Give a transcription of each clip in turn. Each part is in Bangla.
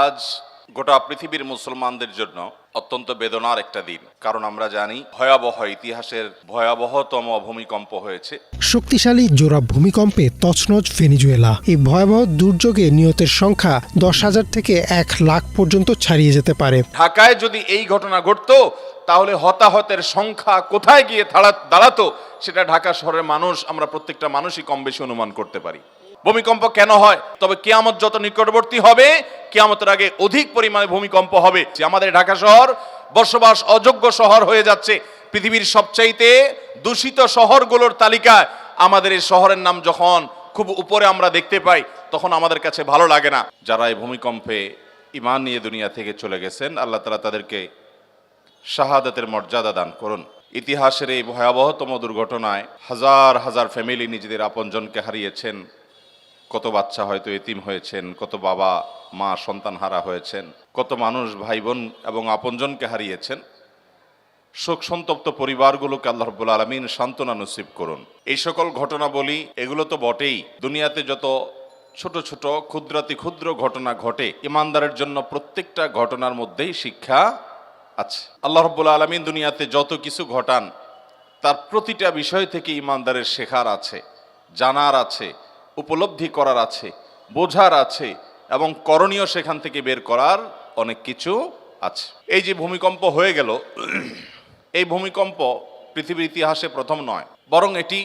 আজ গোটা পৃথিবীর মুসলমানদের জন্য অত্যন্ত বেদনার একটা দিন, কারণ আমরা জানি ভয়াবহ ইতিহাসের ভয়াবহতম ভূমিকম্প হয়েছে। শক্তিশালী জোড়া ভূমিকম্পে তছনছ ভেনেজুয়েলা। এই ভয়াবহ দুর্যোগে নিহতের সংখ্যা 10,000 থেকে 1 লাখ পর্যন্ত ছাড়িয়ে যেতে পারে। ঢাকায় যদি এই ঘটনা ঘটতো তাহলে হতাহতের সংখ্যা কোথায় গিয়ে দাঁড়াতো সেটা ঢাকা শহরের মানুষ, আমরা প্রত্যেকটা মানুষই কম বেশি অনুমান করতে পারি। ভূমিকম্প কেন হয়? তবে কিয়ামত যত নিকটবর্তী হবে, কিয়ামতের আগে অধিক পরিমাণে ভূমিকম্প হবে। আমাদের ঢাকা শহর বসবাস অযোগ্য শহর হয়ে যাচ্ছে। পৃথিবীর সবচাইতে দূষিত শহরগুলোর তালিকায় আমাদের এই শহরের নাম যখন খুব উপরে আমরা দেখতে পাই, তখন আমাদের কাছে ভালো লাগে না। যারা এই ভূমিকম্পে ঈমান নিয়ে দুনিয়া থেকে চলে গেছেন, আল্লাহ তাআলা তাদেরকে শাহাদাতের মর্যাদা দান করুন। ইতিহাসের এই ভয়াবহতম দুর্ঘটনায় হাজার হাজার ফ্যামিলি নিজেদের আপনজনকে হারিয়েছেন, কত বাচ্চা হয়তো এতিম হয়েছেন, কত বাবা মা সন্তান হারা হয়েছেন, কত মানুষ ভাই বোন এবং আপনজনকে হারিয়েছেন। শোক সন্তপ্ত পরিবারগুলোকে আল্লাহ রাব্বুল আলামিন সান্ত্বনা নসিব করুন। এই সকল ঘটনা বলি, এগুলো তো বটেই, দুনিয়াতে যত ছোট ছোট ক্ষুদ্রাতি ক্ষুদ্র ঘটনা ঘটে, ইমানদারের জন্য প্রত্যেকটা ঘটনার মধ্যেই শিক্ষা আছে। আল্লাহ রাব্বুল আলামিন দুনিয়াতে যত কিছু ঘটান তার প্রতিটা বিষয় থেকে ইমানদারের শেখার আছে, জানার আছে, উপলব্ধি করার আছে, বোঝার আছে এবং করণীয় সেখান থেকে বের করার অনেক কিছু আছে। এই যে ভূমিকম্প হয়ে গেল, এই ভূমিকম্প পৃথিবীর ইতিহাসে প্রথম নয়, বরং এটি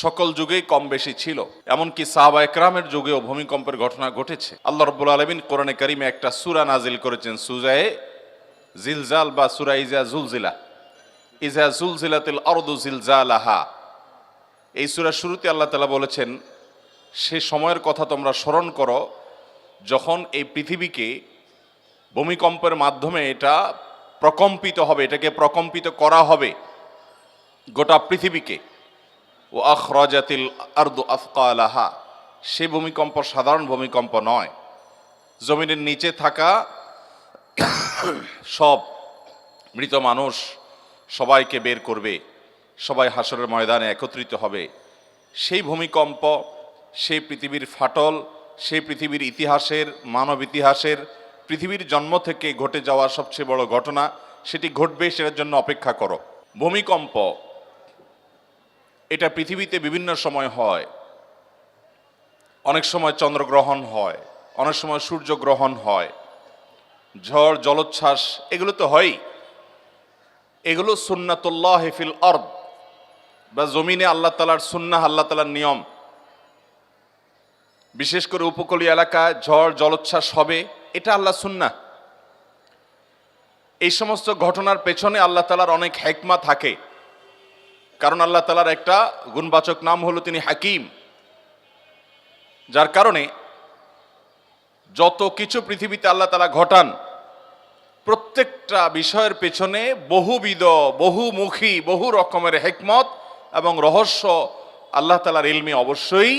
সকল যুগেই কম বেশি ছিল। এমনকি সাহাবা একরামের যুগেও ভূমিকম্পের ঘটনা ঘটেছে। আল্লাহ রাব্বুল আলামিন কোরআনে কারিমে একটা সূরা নাজিল করেছেন, সূরা জিলজাল বা সূরা ইজা জুলজিলা, ইজা জুলজিলাতিল আরদু জিলজালাহা। এই সূরার শুরুতে আল্লাহ তাআলা বলেছেন, সে সময়ের কথা তোমরা স্মরণ করো যখন এই পৃথিবীকে ভূমিকম্পের মাধ্যমে এটা প্রকম্পিত হবে, এটাকে প্রকম্পিত করা হবে গোটা পৃথিবীকে। ও আখরাজাতিল আরদু আথকালাহা, সে ভূমিকম্প সাধারণ ভূমিকম্প নয়, জমিনের নিচে থাকা সব মৃত মানুষ সবাইকে বের করবে, সবাই হাসরের ময়দানে একত্রিত হবে। সেই ভূমিকম্প, সেই পৃথিবীর ফাটল, সেই পৃথিবীর ইতিহাসের, মানব ইতিহাসের, পৃথিবীর জন্ম থেকে ঘটে যাওয়া সবচেয়ে বড় ঘটনা, সেটি ঘটবে, সেটার জন্য অপেক্ষা করো। ভূমিকম্প এটা পৃথিবীতে বিভিন্ন সময় হয়। অনেক সময় চন্দ্রগ্রহণ হয়, অনেক সময় সূর্যগ্রহণ হয়, ঝড় জলোচ্ছ্বাস, এগুলো তো হয়ই। এগুলো সুন্নাতুল্লাহ ফিল আরদ, বা জমিনে আল্লাহ তাআলার সুন্নাহ, আল্লাহ তাআলার নিয়ম। বিশেষ করে উপকূলীয় এলাকায় ঝড় জলোচ্ছ্বাস হবে, এটা আল্লাহ সুন্নাহ। এই সমস্ত ঘটনার পেছনে আল্লাহ তাআলার অনেক হিকমা থাকে, কারণ আল্লাহ তাআলার একটা গুণবাচক নাম হলো তিনি হাকিম। যার কারণে যত কিছু পৃথিবীতে আল্লাহ তাআলা ঘটান, প্রত্যেকটা বিষয়ের পেছনে বহুবিধ, বহুমুখী, বহু রকমের হিকমত এবং রহস্য আল্লাহ তাআলার ইলমে অবশ্যই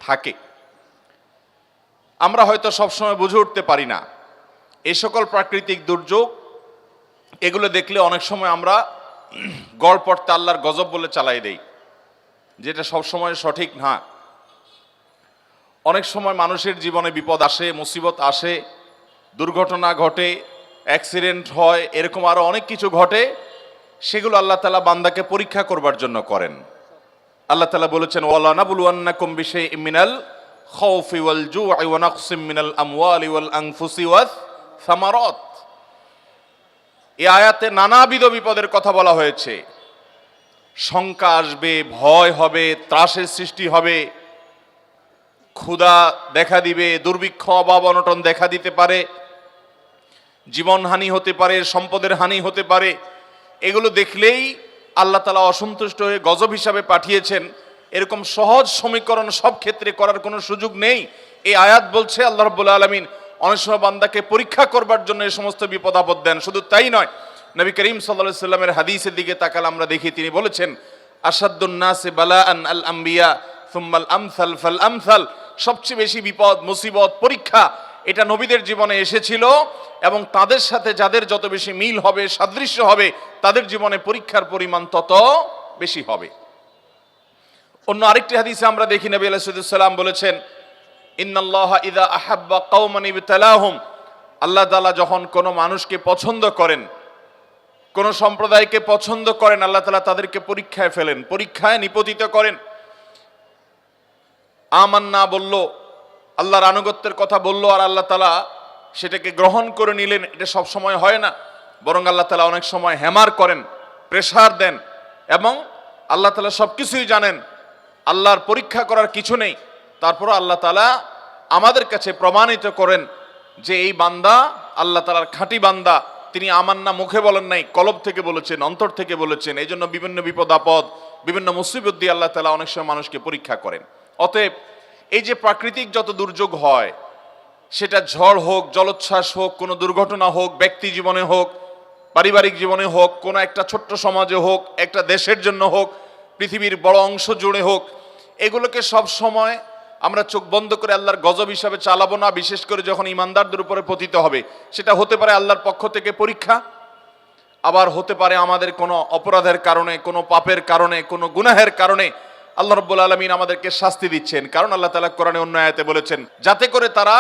থাকে। আমরা হয়তো সবসময় বুঝে উঠতে পারি না এই সকল প্রাকৃতিক দুর্যোগ। এগুলো দেখলে অনেক সময় আমরা গড়পড়তে আল্লাহর গজব বলে চালাই দেই, যেটা সবসময় সঠিক না। অনেক সময় মানুষের জীবনে বিপদ আসে, মুসিবত আসে, দুর্ঘটনা ঘটে, অ্যাক্সিডেন্ট হয়, এরকম আরো অনেক কিছু ঘটে। সেগুলো আল্লাহ তাআলা বান্দাকে পরীক্ষা করবার জন্য করেন। আল্লাহ তাআলা বলেছেন, ওয়ালা নাবলুয়ান্নাকুম বিশাইইম মিনাল খাউফি ওয়াল জু'i ওয়া নাকসিম মিনাল আমওয়ালি ওয়াল আনফুসি ওয়াস সামারাত। এই আয়াতে নানাবিধ বিপদের কথা বলা হয়েছে। শঙ্কা আসবে, ভয় হবে, ত্রাসের সৃষ্টি হবে, ক্ষুধা দেখা দিবে, দুর্ভিক্ষ, অভাব অনটন দেখা দিতে পারে, জীবনহানি হতে পারে, সম্পদের হানি হতে পারে। এগুলো দেখলেই আল্লাহ তাআলা অসন্তুষ্ট হয়ে গজব হিসাবে পাঠিয়েছেন, এরকম সহজ সমীকরণ সব ক্ষেত্রে করার কোনো সুযোগ নেই। এই আয়াত বলছে আল্লাহ রাব্বুল আলামিন অনেক সময় বান্দাকে পরীক্ষা করবার জন্য এই সমস্ত বিপদ আপদ দেন। শুধু তাই নয়, নবী করিম সাল্লাল্লাহু আলাইহি সাল্লামের হাদিসের দিকে তাকালে আমরা দেখি তিনি বলেছেন, আসাদ্দুন নাসি বালাআন আল আম্বিয়া সুম্মাল আমসাল ফাল আমসাল। সবচেয়ে বেশি বিপদ, মুসিবত, পরীক্ষা এটা নবীদের জীবনে এসেছিল, এবং তাদের সাথে যাদের যত বেশি মিল হবে, সাদৃশ্য হবে, তাদের জীবনে পরীক্ষার পরিমাণ তত বেশি হবে। অন্য আরেকটি হাদিসে আমরা দেখি নবী আলাইহিস সালাম বলেছেন, ইন্নাল্লাহা ইযা আহাব্বা কওমান ইবতালাহুম আল্লাহ তাআলা যখন কোনো মানুষকে পছন্দ করেন, কোন সম্প্রদায়কে পছন্দ করেন, আল্লাহ তাআলা তাদেরকে পরীক্ষায় ফেলেন, পরীক্ষায় নিপতিত করেন। আমান্না বলল, আল্লাহর আনুগত্যের কথা বলল, আর আল্লাহ তাআলা সেটাকে গ্রহণ করে নিলেন। এটা সব সময় হয় না, বরং আল্লাহ তাআলা অনেক সময় হ্যামার করেন, প্রেসার দেন, এবং আল্লাহ তাআলা সবকিছুই জানেন, আল্লাহর পরীক্ষা করার কিছু নেই। তারপরও আল্লাহ তাআলা আমাদের কাছে প্রমাণিত করেন যে এই বান্দা আল্লাহ তাআলার খাঁটি বান্দা। তিনি আমান্না মুখে বলেন নাই, কলব থেকে বলেছেন, অন্তর থেকে বলেছেন। এই জন্য বিভিন্ন বিপদ আপদ, বিভিন্ন মুসিবত দিয়ে আল্লাহ তাআলা অনেক সময় মানুষকে পরীক্ষা করেন। অতএব এই যে প্রাকৃতিক যত দুর্যোগ হয়, সেটা ঝড় হোক, জলোচ্ছ্বাস হোক, কোনো দুর্ঘটনা হোক, ব্যক্তি জীবনে হোক, পারিবারিক জীবনে হোক, কোনো একটা ছোট্ট সমাজে হোক, একটা দেশের জন্য হোক, পৃথিবীর বড় অংশ জুড়ে হোক, এগুলোকে সব সময় আমরা চোখ বন্ধ করে আল্লাহর গজব হিসাবে চালাবো না। বিশেষ করে যখন ইমানদারদের উপরে পতিত হবে, সেটা হতে পারে আল্লাহর পক্ষ থেকে পরীক্ষা, আবার হতে পারে আমাদের কোনো অপরাধের কারণে, কোনো পাপের কারণে, কোনো গুনাহের কারণে আল্লাহ রাব্বুল আলামিন আমাদেরকে শাস্তি দিচ্ছেন। কারণ আল্লাহ তাআলা কোরআনে অন্য আয়াতে বলেছেন, যাতে করে তারা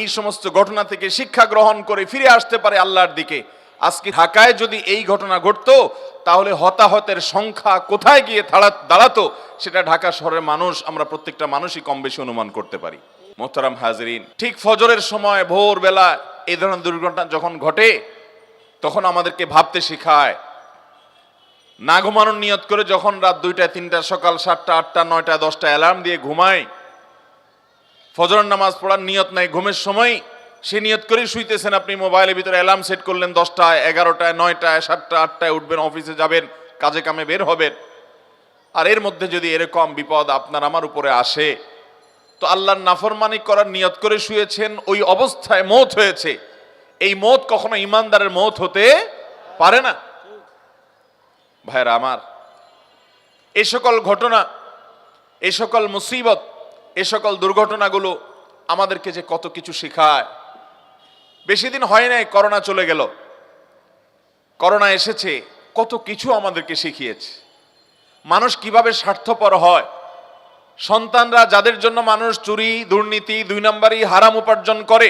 এই সমস্ত ঘটনা থেকে শিক্ষা গ্রহণ করে ফিরে আসতে পারে আল্লাহর দিকে। আজকে ঢাকায় যদি এই ঘটনা ঘটতো, তাহলে হতাহতের সংখ্যা কোথায় গিয়ে দাঁড়াতো সেটা ঢাকা শহরের মানুষ, আমরা প্রত্যেকটা মানুষই কম বেশি অনুমান করতে পারি। মোহতারাম হাজরিন, ঠিক ফজরের সময় ভোরবেলা এই ধরনের দুর্ঘটনা যখন ঘটে, তখন আমাদেরকে ভাবতে শেখায়। না ঘুমানোর নিয়ত করে যখন রাত 2টা 3টা, সকাল 7টা 8টা 9টা 10টা অ্যালার্ম দিয়ে ঘুমায়, ফজরের নামাজ পড়ার নিয়ত নাই, ঘুমের সময় সে নিয়ত করেই শুইতেছেন। আপনি মোবাইলের ভিতরে অ্যালার্ম সেট করলেন 10টায়, 11টায়, 9টায়, 7টা 8টায় উঠবেন, অফিসে যাবেন, কাজে কামে বের হবেন। আর এর মধ্যে যদি এরকম বিপদ আপনার আমার উপরে আসে, তো আল্লাহর নাফরমানি করার নিয়ত করে শুয়েছেন, ওই অবস্থায় মওত হয়েছে। এই মওত কখনো ইমানদারের মওত হতে পারে না। ভাইরা আমার, এই সকল ঘটনা, এই সকল মুসিবত, এই সকল দুর্ঘটনাগুলো আমাদেরকে যে কত কিছু শেখায়। বেশি দিন হয় নাই করোনা চলে গেল, করোনা এসেছে, কত কিছু আমাদেরকে শিখিয়েছে। মানুষ কিভাবে স্বার্থপর হয়, সন্তানরা যাদের জন্য মানুষ চুরি, দুর্নীতি, 2 নম্বরই হারাম উপার্জন করে,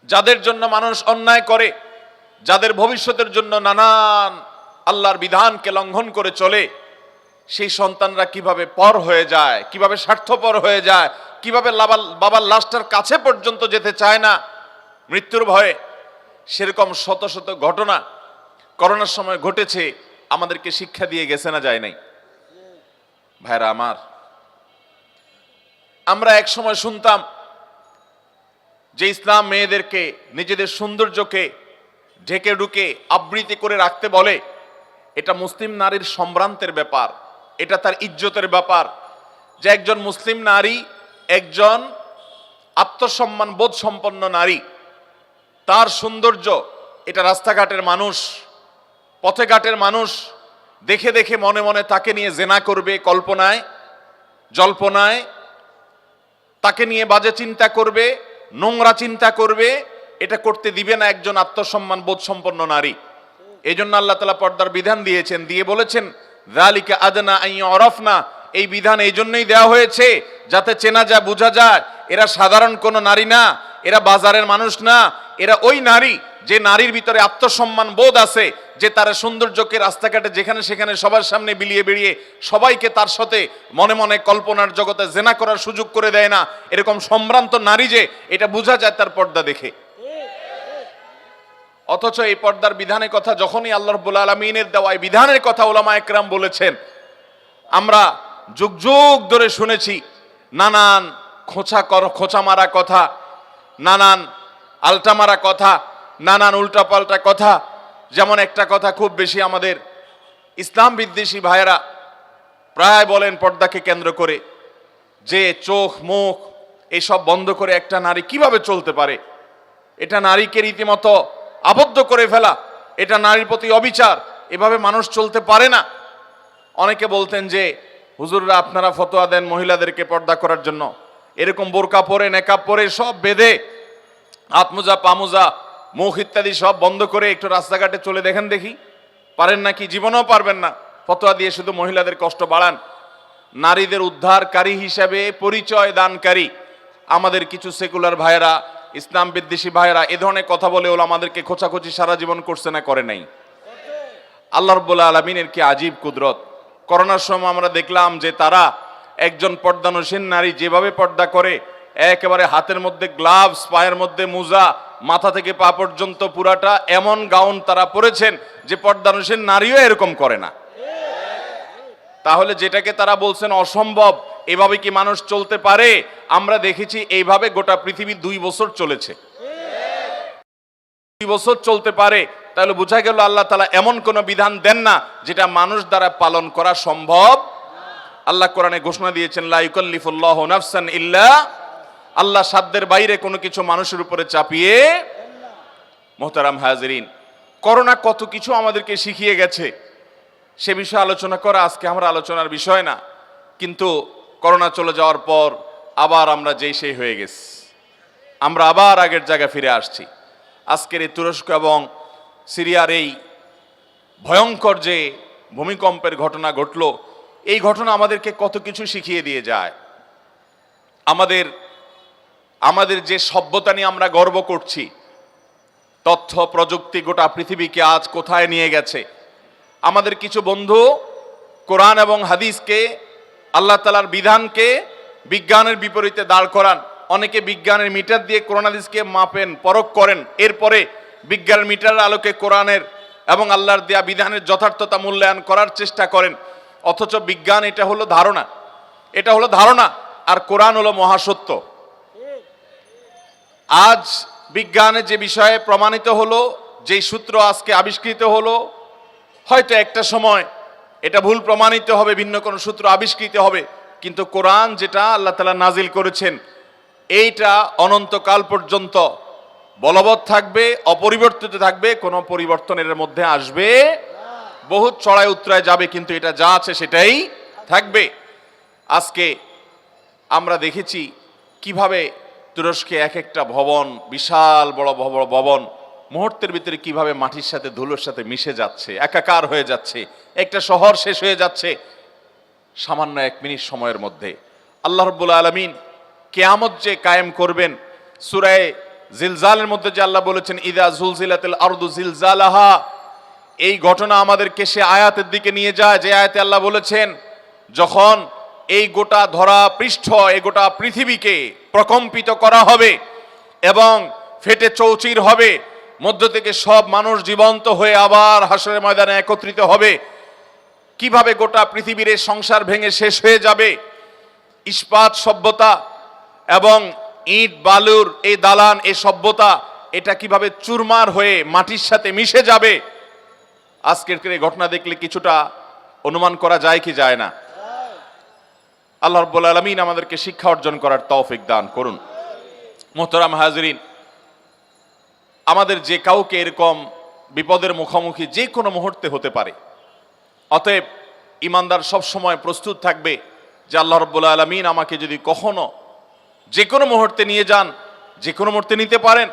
যাদের জন্য মানুষ অন্যায় করে, যাদের ভবিষ্যতের জন্য নানান আল্লাহর বিধানকে লঙ্ঘন করে চলে, সেই সন্তানরা কিভাবে পর হয়ে যায়, কিভাবে স্বার্থপর হয়ে যায়, কিভাবে বাবার লাশটার কাছে পর্যন্ত যেতে চায় না মৃত্যুর ভয়ে। সেরকম শত শত ঘটনা করোনার সময় ঘটেছে, আমাদেরকে শিক্ষা দিয়ে গেছে না, যায় নাই? ভাইরা আমার, আমরা এক সময় শুনতাম যে ইসলাম মেয়েদেরকে নিজেদের সৌন্দর্যকে ঢেকে ঢুকে আবৃত্তি করে রাখতে বলে। এটা মুসলিম নারীর সম্ভ্রান্তের ব্যাপার, এটা তার ইজ্জতের ব্যাপার, যে একজন মুসলিম নারী, একজন আত্মসম্মান বোধ সম্পন্ন নারী, তার সৌন্দর্য, এটা রাস্তাঘাটের মানুষ, পথে ঘাটের মানুষ দেখে দেখে মনে মনে তাকে নিয়ে জেনা করবে, কল্পনায় জল্পনায় তাকে নিয়ে বাজে চিন্তা করবে, নোংরা চিন্তা করবে। এটা করতে দিবে না একজন আত্মসম্মান বোধ সম্পন্ন নারী। এই জন্য আল্লাহ তাআলা পর্দার বিধান দিয়েছেন, দিয়ে বলেছেন যালিকা আদনা আন ইউরাফনা। এই বিধান এই জন্যই দেওয়া হয়েছে যাতে চেনা যায়, বোঝা যায় এরা সাধারণ কোনো নারী না, এরা বাজারের মানুষ না, এরা ওই নারী যে নারীর ভিতরে আত্মসম্মান বোধ আছে, যে তার সৌন্দর্যকে রাস্তাঘাটে যেখানে সেখানে সবার সামনে বিলিয়ে বেরিয়ে সবাইকে তার সাথে মনে মনে কল্পনার জগতে জেনা করার সুযোগ করে দেয় না। এরকম সম্ভ্রান্ত নারী যে, এটা বোঝা যায় তার পর্দা দেখে। অথচ এই পর্দার বিধানের কথা যখনই আল্লাহ রাব্বুল আলামিনের দেওয়া এই বিধানের কথা উলামা একরাম বলেছেন, আমরা যুগ যুগ ধরে শুনেছি নানান খোঁচা মারা কথা, নানান আলটা মারা কথা, নানান উল্টাপাল্টা কথা। যেমন একটা কথা খুব বেশি আমাদের ইসলাম বিদ্বেষী ভাইয়েরা প্রায় বলেন পর্দাকে কেন্দ্র করে, যে চোখ মুখ এসব বন্ধ করে একটা নারী কিভাবে চলতে পারে, এটা নারীকে রীতিমতো আবদ্ধ করে ফেলা, এটা নারীর প্রতি অবিচার, এভাবে মানুষ চলতে পারে না। অনেকে বলতেন যে হুজুররা আপনারা ফতোয়া দেন মহিলাদেরকে পর্দা করার জন্য, এরকম বোরকা পরে নেকাব পরে সব বেঁধে হাতমোজা পামোজা মুখ ইত্যাদি সব বন্ধ করে একটু রাস্তাঘাটে চলে দেখেন দেখি, পারেন নাকি? জীবনেও পারবেন না। ফতোয়া দিয়ে শুধু মহিলাদের কষ্ট বাড়ান। নারীদের উদ্ধারকারী হিসাবে পরিচয় দানকারী আমাদের কিছু সেকুলার ভাইয়েরা ইসলাম বিদ্বেষী ভাইয়েরা এ ধরনের কথা বলে আমাদেরকে খোঁচাখুচি সারা জীবন করছে না করে নাই? আল্লাহ রাব্বুল আলামিনের কি আজীব কুদরত। করোনার সময় আমরা দেখলাম যে তারা একজন পর্দানসীন নারী যেভাবে পর্দা করে, একেবারে হাতের মধ্যে গ্লাভস, পায়ের মধ্যে মোজা, মাথা থেকে পা পর্যন্ত পুরাটা এমন গাউন তারা পরেছেন যে পর্দানসীন নারীও এরকম করে না। তাহলে যেটাকে তারা বলছেন অসম্ভব, এভাবে কি মানুষ চলতে পারে? আমরা দেখেছি এইভাবে গোটা পৃথিবী 2 বছর চলেছে। 2 বছর চলতে পারে, তাহলে বোঝা গেল আল্লাহ তাআলা এমন কোন বিধান দেন না যেটা মানুষ দ্বারা পালন করা সম্ভব। আল্লাহ কোরআনে ঘোষণা দিয়েছেন লা ইউকাল্লিফুল্লাহু নাফসান ইল্লা, আল্লাহ সাধ্যের বাইরে কোনো কিছু মানুষের উপরে চাপিয়ে। মোহতারাম হাজিরিন, করোনা কত কিছু আমাদেরকে শিখিয়ে গেছে, সে বিষয়ে আলোচনা করা আজকে আমরা আলোচনার বিষয় না। কিন্তু করোনা চলে যাওয়ার পর আবার আমরা যেই সেই হয়ে গেছি, আমরা আবার আগের জায়গায় ফিরে আসছি। আজকের এই তুরস্ক এবং সিরিয়ার এই ভয়ঙ্কর যে ভূমিকম্পের ঘটনা ঘটলো, এই ঘটনা আমাদেরকে কত কিছু শিখিয়ে দিয়ে যায়। আমাদের যে সভ্যতা নিয়ে আমরা গর্ব করছি, তথ্য প্রযুক্তি গোটা পৃথিবীকে আজ কোথায় নিয়ে গেছে। আমাদের কিছু বন্ধু কোরআন এবং হাদিসকে, আল্লাহ তাআলার বিধানকে বিজ্ঞানের বিপরীতে দাঁড় করান। অনেকে বিজ্ঞানের মিটার দিয়ে কোরআন হাদিসকে মাপেন, পরখ করেন, এরপরে বিজ্ঞানের মিটারের আলোকে কোরআনের এবং আল্লাহর দেয়া বিধানের যথার্থতা মূল্যায়ন করার চেষ্টা করেন। অথচ বিজ্ঞান এটা হলো ধারণা, আর কোরআন হলো মহাসত্য। আজ বিজ্ঞানে যে বিষয়ে প্রমাণিত হলো, যেই সূত্র আজকে আবিষ্কৃত হলো, হয়তো একটা সময় এটা ভুল প্রমাণিত হবে, ভিন্ন কোনো সূত্র আবিষ্কৃত হবে, কিন্তু কোরআন যেটা আল্লাহ তাআলা নাজিল করেছেন এইটা অনন্তকাল পর্যন্ত বলবৎ থাকবে, অপরিবর্তিত থাকবে, কোনো পরিবর্তনের মধ্যে আসবে, বহুত চড়াই উতরায় যাবে, কিন্তু এটা যা আছে সেটাই থাকবে। আজকে আমরা দেখেছি কিভাবে তুরস্কে এক একটা ভবন, বিশাল বড় ভবন মুহূর্তের ভিতরে কিভাবে মাটির সাথে ধুলোর সাথে মিশে যাচ্ছে, একাকার হয়ে যাচ্ছে, একটা শহর শেষ হয়ে যাচ্ছে সামান্য 1 মিনিট সময়ের মধ্যে। আল্লাহ রাব্বুল আলামিন কিয়ামত যে কায়েম করবেন, সূরা জিলজালের মধ্যে যে আল্লাহ বলেছেন ইযা জুলজিলাতিল আরদু জিলজালাহা, এই ঘটনা আমাদেরকে সে আয়াতের দিকে নিয়ে যায় যে আয়াতে আল্লাহ বলেছেন যখন এই গোটা ধরা পৃষ্ঠ, এই গোটা পৃথিবীকে প্রকম্পিত করা হবে এবং ফেটে চৌচির হবে, মধ্য থেকে সব মানুষ জীবন্ত হয়ে আবার হাসরের ময়দানে একত্রিত হবে, কিভাবে গোটা পৃথিবীর এই সংসার ভেঙে শেষ হয়ে যাবে। ইস্পাত সভ্যতা এবং ইট বালুর এই দালান, এই সভ্যতা, এটা কিভাবে চুরমার হয়ে মাটির সাথে মিশে যাবে। আজকের এই ঘটনা দেখলে কিছুটা অনুমান করা যায় কি যায় না? আল্লাহ রাব্বুল আলামিন আমাদেরকে শিক্ষা অর্জন করার তৌফিক দান করুন। মোহতারাম হাজিরিন, আমাদের যে কাউকে এরকম বিপদের মুখোমুখি যে কোনো মুহূর্তে হতে পারে। অতএব ইমানদার সব সময় প্রস্তুত থাকবে যে আল্লাহ রাব্বুল আলামিন আমাকে যদি কখনো যে কোনো মুহূর্তে নিয়ে যান, যে কোনো মুহূর্তে নিতে পারেন,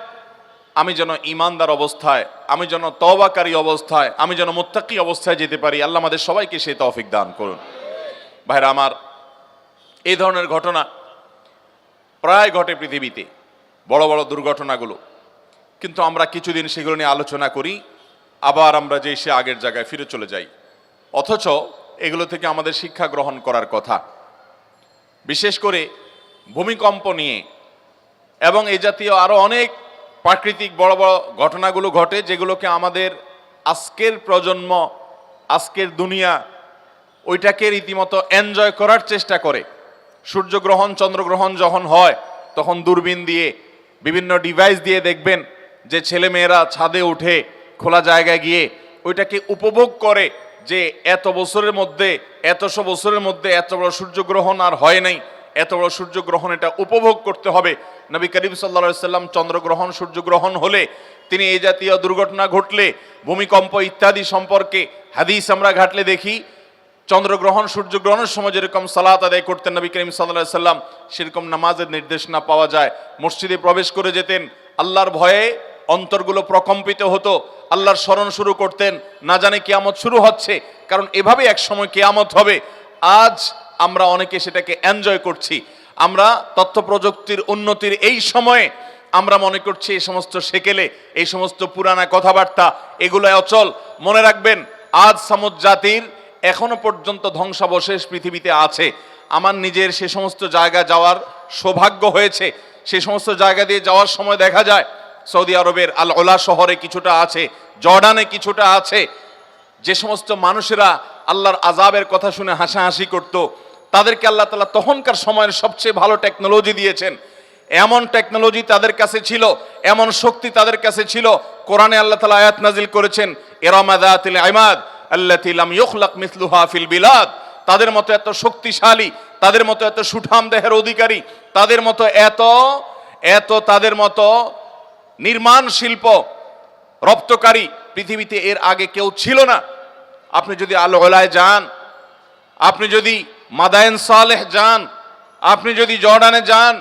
আমি যেন ইমানদার অবস্থায়, আমি যেন তওবাকারী অবস্থায়, আমি যেন মুত্তাকি অবস্থায় যেতে পারি। আল্লাহ আমাদের সবাইকে সেই তৌফিক দান করুন। ভাইরা আমার, এই ধরনের ঘটনা প্রায় ঘটে পৃথিবীতে, বড় বড় দুর্ঘটনাগুলো, কিন্তু আমরা কিছুদিন সেগুলো নিয়ে আলোচনা করি, আবার আমরা যে সে আগের জায়গায় ফিরে চলে যাই। অথচ এগুলো থেকে আমাদের শিক্ষা গ্রহণ করার কথা। বিশেষ করে ভূমিকম্প নিয়ে এবং এই জাতীয় আরো অনেক প্রাকৃতিক বড় বড় ঘটনাগুলো ঘটে, যেগুলোকে আমাদের আজকের প্রজন্ম, আজকের দুনিয়া ওইটাকে রীতিমতো এনজয় করার চেষ্টা করে। সূর্যগ্রহণ, চন্দ্রগ্রহণ যখন হয় তখন দূরবীন দিয়ে, বিভিন্ন ডিভাইস দিয়ে দেখবেন যে ছেলে মেয়েরা ছাদে উঠে খোলা জায়গায় গিয়ে ওইটাকে উপভোগ করে যে এত বছরের মধ্যে, এতশো বছরের মধ্যে এত বড় সূর্যগ্রহণ আর হয় নাই, এত বড় সূর্যগ্রহণ, এটা উপভোগ করতে হবে। নবী করিম সাল্লাল্লাহু আলাইহি সাল্লাম চন্দ্রগ্রহণ, সূর্যগ্রহণ হলে তিনি এই জাতীয় দুর্ঘটনা ঘটলে, ভূমিকম্প ইত্যাদি সম্পর্কে হাদিস আমরা ঘাটলে দেখি, চন্দ্রগ্রহণ, সূর্যগ্রহণের সময় যেরকম সালাত আদায় করতেন নবী করিম সাল্লাল্লাহু আলাইহি সাল্লাম, সেরকম নামাজের নির্দেশনা পাওয়া যায়। মসজিদে প্রবেশ করে যেতেন, আল্লাহর ভয়ে অন্তরগুলো প্রকম্পিত হতো, আল্লাহর স্মরণ শুরু করতেন, না জানে কিয়ামত শুরু হচ্ছে, কারণ এভাবে এক সময় কিয়ামত হবে। আজ আমরা অনেকে সেটাকে এনজয় করছি। আমরা তথ্য প্রযুক্তির উন্নতির এই সময়ে আমরা মনে করছি এই সমস্ত সেকেলে, এই সমস্ত পুরানা কথাবার্তা এগুলো অচল। মনে রাখবেন, আজ সামুদ জাতির এখনো পর্যন্ত ধ্বংসাবশেষ পৃথিবীতে আছে। আমার নিজের সে সমস্ত জায়গা যাওয়ার সৌভাগ্য হয়েছে। সে সমস্ত জায়গা দিয়ে যাওয়ার সময় দেখা যায় সৌদি আরবের আল ওলা শহরে কিছুটা আছে, জর্ডানে কিছুটা আছে, যে সমস্ত মানুষেরা আল্লাহর আযাবের কথা শুনে হাসাহাসি করত, তাদেরকে আল্লাহ তাআলা তখনকার সময়ের সবচেয়ে ভালো টেকনোলজি দিয়েছেন। এমন টেকনোলজি তাদের কাছে ছিল, এমন শক্তি তাদের কাছে ছিল। কোরআনে আল্লাহ তাআলা আয়াত নাজিল করেছেন, ইরামা যাতিল ইমাদ আল্লাতী লাম ইখলাক মিসলুহা ফিল বিলাদ। তাদের মতো এত শক্তিশালী, তাদের মতো এত সুঠাম দেহের অধিকারী, তাদের মতো তাদের মতো নির্মাণ শিল্প রপ্তকারী পৃথিবীতে এর আগে কেউ ছিল না। আপনি যদি আল ওলায় যান, আপনি যদি মাদায়েন সালেহ যান, আপনি যদি জর্ডানে যান,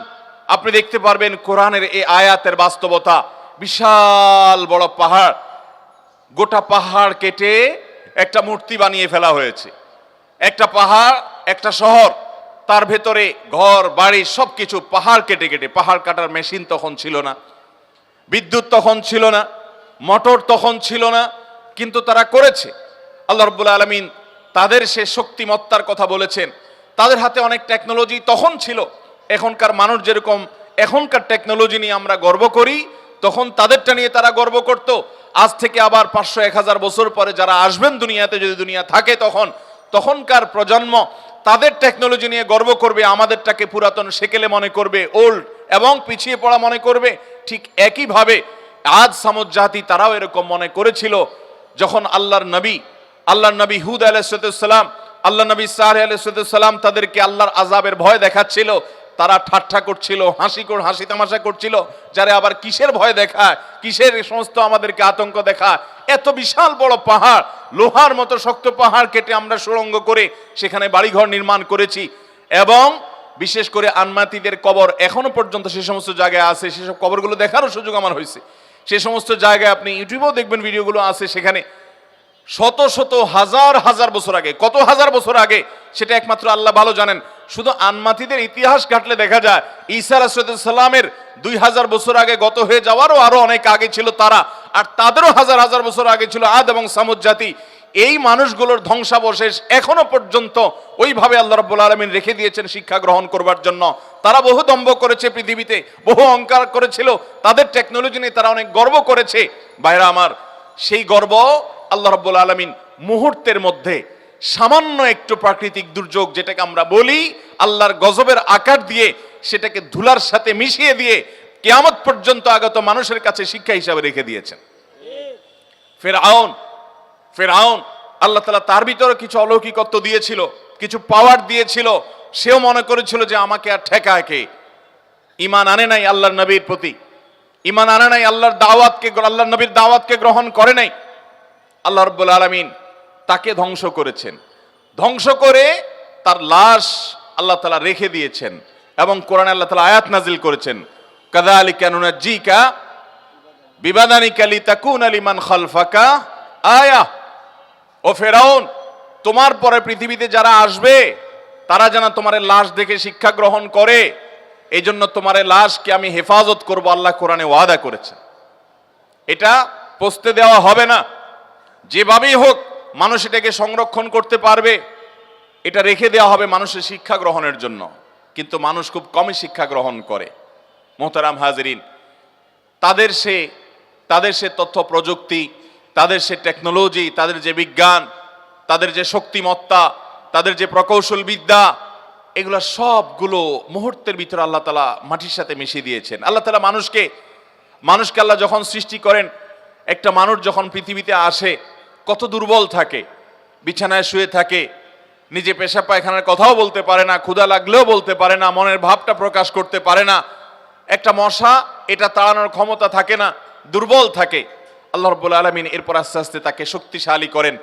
আপনি দেখতে পারবেন কোরআনের এই আয়াতের বাস্তবতা। বিশাল বড় পাহাড়, গোটা পাহাড় কেটে একটা মূর্তি বানিয়ে ফেলা হয়েছে। একটা পাহাড়, একটা শহর, তার ভেতরে ঘর বাড়ি সবকিছু পাহাড় কেটে কেটে। পাহাড় কাটার মেশিন তখন ছিল না, বিদ্যুৎ তখন ছিল না, মোটর তখন ছিল না, কিন্তু তারা করেছে। আল্লাহ রাব্বুল আলামিন তাদের সে শক্তিমত্তার কথা বলেছেন। তাদের হাতে অনেক টেকনোলজি তখন ছিল। এখনকার মানুষ যেরকম এখনকার টেকনোলজি নিয়ে আমরা গর্ব করি, তখন তাদেরটা নিয়ে তারা গর্ব করত। আজ থেকে আবার 500-1000 বছর পরে যারা আসবেন দুনিয়াতে, যদি দুনিয়া থাকে, তখনকার প্রজন্ম তাদের টেকনোলজি নিয়ে গর্ব করবে, আমাদেরটাকে পুরাতন সেকেলে মনে করবে, ওল্ড এবং পিছিয়ে পড়া মনে করবে। ঠিক একইভাবে আজ সামুদ জাতি তারাও এরকম মনে করেছিল। যখন আল্লাহর নবী হুদ আলাইহিস সালাম, আল্লাহর নবী সালেহ আলাইহিস সালাম তাদেরকে আল্লাহর আযাবের ভয় দেখাচ্ছিল, তারা ঠাট্টা করছিল, হাসি তামাশা করছিল, যারা আবার কিসের ভয় দেখায়, কিসের সমস্ত আমাদেরকে আতঙ্ক দেখায়। এত বিশাল বড় পাহাড়, লোহার মতো শক্ত পাহাড় কেটে আমরা সুড়ঙ্গ করে সেখানে বাড়িঘর নির্মাণ করেছি। এবং বিশেষ করে আনমাতিদের কবর এখনো পর্যন্ত সে সমস্ত জায়গায় আছে। সেসব কবরগুলো দেখারও সুযোগ আমার হয়েছে। সে সমস্ত জায়গায় আপনি ইউটিউবেও দেখবেন, ভিডিওগুলো আছে। সেখানে শত শত হাজার হাজার বছর আগে, কত হাজার বছর আগে সেটা একমাত্র আল্লাহ ভালো জানেন। শুধু আনমাতিদের ইতিহাস ঘাটলে দেখা যায় ঈসা আলাইহিস সালামের 2000 বছর আগে গত হয়ে যাওয়ারও আরো অনেক আগে ছিল তারা, আর তাদেরও হাজার হাজার বছর আগে ছিল আদ এবং সামুদ জাতি। এই মানুষগুলোর ধ্বংসাবশেষ এখনো পর্যন্ত ওইভাবে আল্লাহ রাব্বুল আলামিন রেখে দিয়েছেন শিক্ষা গ্রহণ করবার জন্য। তারা বহু দম্ভ করেছে পৃথিবীতে, বহু অহংকার করেছিল, তাদের টেকনোলজি নিয়ে তারা অনেক গর্ব করেছে। ভাইরা আমার, সেই গর্ব আল্লাহ রাব্বুল আলামিন মুহূর্তের মধ্যে সামান্য একটু প্রাকৃতিক দুর্যোগ, যেটাকে আমরা বলি আল্লাহর গজবের আকার দিয়ে, সেটাকে ধুলার সাথে মিশিয়ে দিয়ে কিয়ামত পর্যন্ত আগত মানুষের কাছে শিক্ষা হিসাবে রেখে দিয়েছেন। ফেরাউন আল্লাহ তাআলা তার ভিতরে কিছু অলৌকিকত্ব দিয়েছিল, কিছু পাওয়ার দিয়েছিল। সেও মনে করেছিল যে আমাকে আর ঠেকায় কে। ঈমান আনে নাই আল্লাহর নবীর প্রতি, ঈমান আনে নাই আল্লাহর নবীর দাওয়াতকে গ্রহণ করে নাই। আল্লাহ রাব্বুল আলামিন তাকে ধ্বংস করেছেন। ধ্বংস করে তার লাশ আল্লাহ তাআলা রেখে দিয়েছেন। এবং কোরআনে আল্লাহ তাআলা আয়াত নাজিল করেছেন, কাযালিকা নুনাজ্জিকা বিবাদানিকা লিতাকুনা লিমান খালফাকা আয়া। ও ফেরাউন, তোমার পরে পৃথিবীতে যারা আসবে তারা যেন তোমার লাশ দেখে শিক্ষা গ্রহণ করে, এই জন্য তোমার লাশকে আমি হেফাজত করব, আল্লাহ কোরআনে ওয়াদা করেছেন। এটা পচতে দেওয়া হবে না। যেভাবেই হোক মানুষ এটাকে সংরক্ষণ করতে পারবে, এটা রেখে দেওয়া হবে মানুষের শিক্ষা গ্রহণের জন্য। কিন্তু মানুষ খুব কমই শিক্ষা গ্রহণ করে। মোহতারাম হাজরিন, তাদের সে তথ্য প্রযুক্তি, তাদের সে টেকনোলজি, তাদের যে বিজ্ঞান, তাদের যে শক্তিমত্তা, তাদের যে প্রকৌশল বিদ্যা, এগুলো সবগুলো মুহূর্তের ভিতরে আল্লাহ তাআলা মাটির সাথে মিশিয়ে দিয়েছেন। আল্লাহ তাআলা মানুষকে আল্লাহ যখন সৃষ্টি করেন, একটা মানুষ যখন পৃথিবীতে আসে কত দুর্বল থাকে, বিছানায় শুয়ে থাকে, নিজে পেশাব পায়খানার কথাও বলতে পারে না, ক্ষুধা লাগলেও বলতে পারে না, মনের ভাবটা প্রকাশ করতে পারে না। একটা মশা এটা তাড়ানোর ক্ষমতা থাকে না, দুর্বল থাকে। আল্লাহ রাব্বুল আলামিন এরপর আস্তে আস্তে তাকে শক্তিশালী করেন।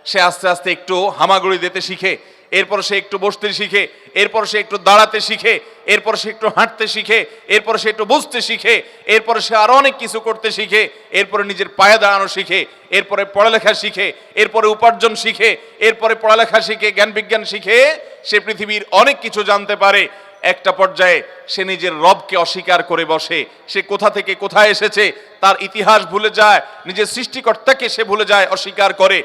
সে আস্তে আস্তে একটু হামাগুড়ি দিতে শিখে, এরপর সে একটু বসতে শিখে, এরপর সে একটু দাঁড়াতে শিখে, এরপর সে একটু হাঁটতে শিখে, এরপর সে একটু বুঝতে শিখে, এরপর সে আরো অনেক কিছু করতে শিখে, এরপরে নিজের পায়ে দাঁড়ানো শিখে, এরপরে পড়ালেখা শিখে, এরপরে উপার্জন শিখে, এরপরে পড়ালেখা শিখে, জ্ঞান বিজ্ঞান শিখে সে পৃথিবীর অনেক কিছু জানতে পারে। একটা পর্যায়ে সে নিজের রবকে অস্বীকার করে বসে। সে কোথা থেকে কোথায় এসেছে তার ইতিহাস ভুলে যায়, নিজের সৃষ্টিকর্তাকে সে ভুলে যায়, অস্বীকার করে।